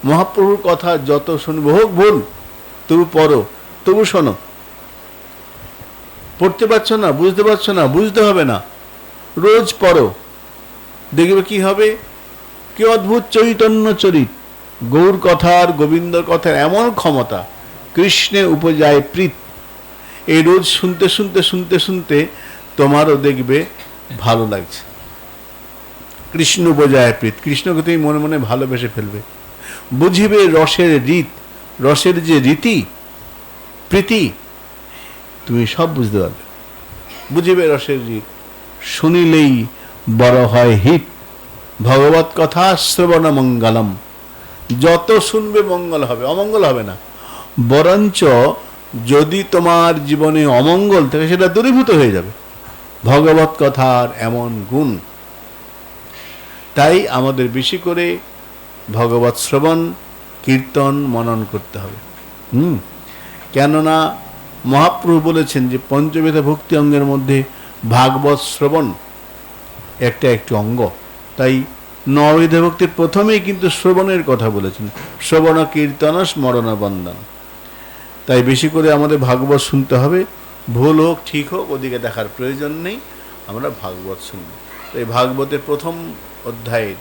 মহাপ্রভুর কথা যত শুনবো, হোক ভুল, তবু পড়ো, তবু শোনো। পড়তে পারছো না, বুঝতে পারছো না, বুঝতে হবে না, রোজ পড়ো, দেখবে কি হবে। কি অদ্ভুত চৈতন্য চরিত। গৌর কথার, গোবিন্দর কথার এমন ক্ষমতা, কৃষ্ণে উপজায় প্রীত। এই রোজ শুনতে শুনতে শুনতে শুনতে তোমারও দেখবে ভালো লাগছে। কৃষ্ণ উপজায় প্রীত, কৃষ্ণকে তুমি মনে মনে ভালোবেসে ফেলবে। বুঝিবে রসের রীত, রসের যে রীতি, প্রীতি, তুমি সব বুঝতে পারবে। বুঝিবে রসের রীত, শুনিলেই বড় হয় হিত। ভগবত কথা শ্রবণ মঙ্গলম। যত শুনবে মঙ্গল হবে, অমঙ্গল হবে না। বরঞ্চ যদি তোমার জীবনে অমঙ্গল থাকে, সেটা দূরীভূত হয়ে যাবে। ভগবত কথার এমন গুণ। তাই আমাদের বেশি করে ভগবত শ্রবণ, কীর্তন, মনন করতে হবে। কেননা মহাপ্রভু বলেছেন যে পঞ্চবেদা ভক্তি অঙ্গের মধ্যে ভাগবত শ্রবণ একটি অঙ্গ। তাই নববিধা ভক্তির প্রথমেই কিন্তু শ্রবণের কথা বলেছেন, শ্রবণ কীর্তন স্মরণ বন্দন। তাই বেশি করে আমাদের ভাগবত শুনতে হবে। ভুল হোক ঠিক হোক, ওদিকে দেখার প্রয়োজন নেই, আমরা ভাগবত শুনব। এই ভাগবতের প্রথম অধ্যায়ের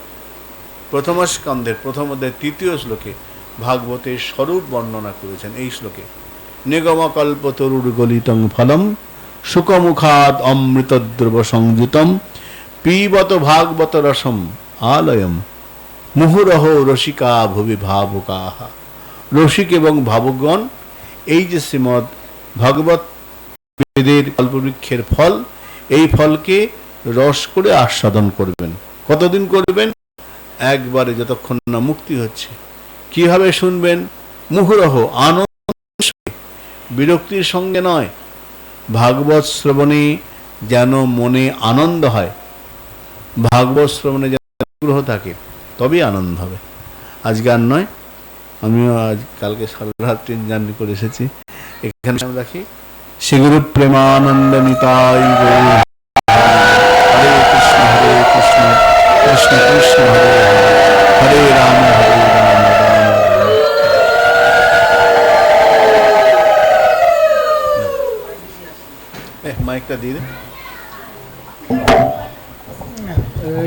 প্রথম স্কন্ধের প্রথম অধ্যায়ের 3য় শ্লোকে ভাগবতের স্বরূপ বর্ণনা করেছেন। এই শ্লোকে, নিগমকল্প তরুর গলিতং ফলম, শুকমুখাদ অমৃতদ্রব সংযুতম, পিবত ভাগবত রসম আলয়ম, মুহুরহ রসিকা ভুবি ভাবুকাহা। রসিক এবং ভাবুকগণ এই যে শ্রীমদ ভাগবত বেদের কল্পবৃক্ষের ফল, এই ফলকে রস করে আস্বাদন করবেন। কতদিন করবেন? একবারে যতক্ষণ না মুক্তি হচ্ছে। কিভাবে শুনবেন? মুহুরহ আনন্দ, বিরক্তির সঙ্গে নয়। ভাগবত শ্রবণে যেন মনে আনন্দ হয়, ভাগবত শ্রবণে যেন আগ্রহ থাকে, তবেই আনন্দ হবে। আজকে আর নয়, আমিও আজ কালকে সারা রাত ট্রেন জার্নি করে এসেছি। এখানে আমি রাখি। শ্রীগুরু প্রেমানন্দ নিতাই গৌর। হরে কৃষ্ণ কৃষ্ণ কৃষ্ণ হরে হরে, হরে রাম হরে রাম রাম রাম। মাইকটা দিয়ে দে,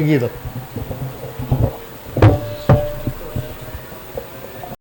গিয়ে দাও।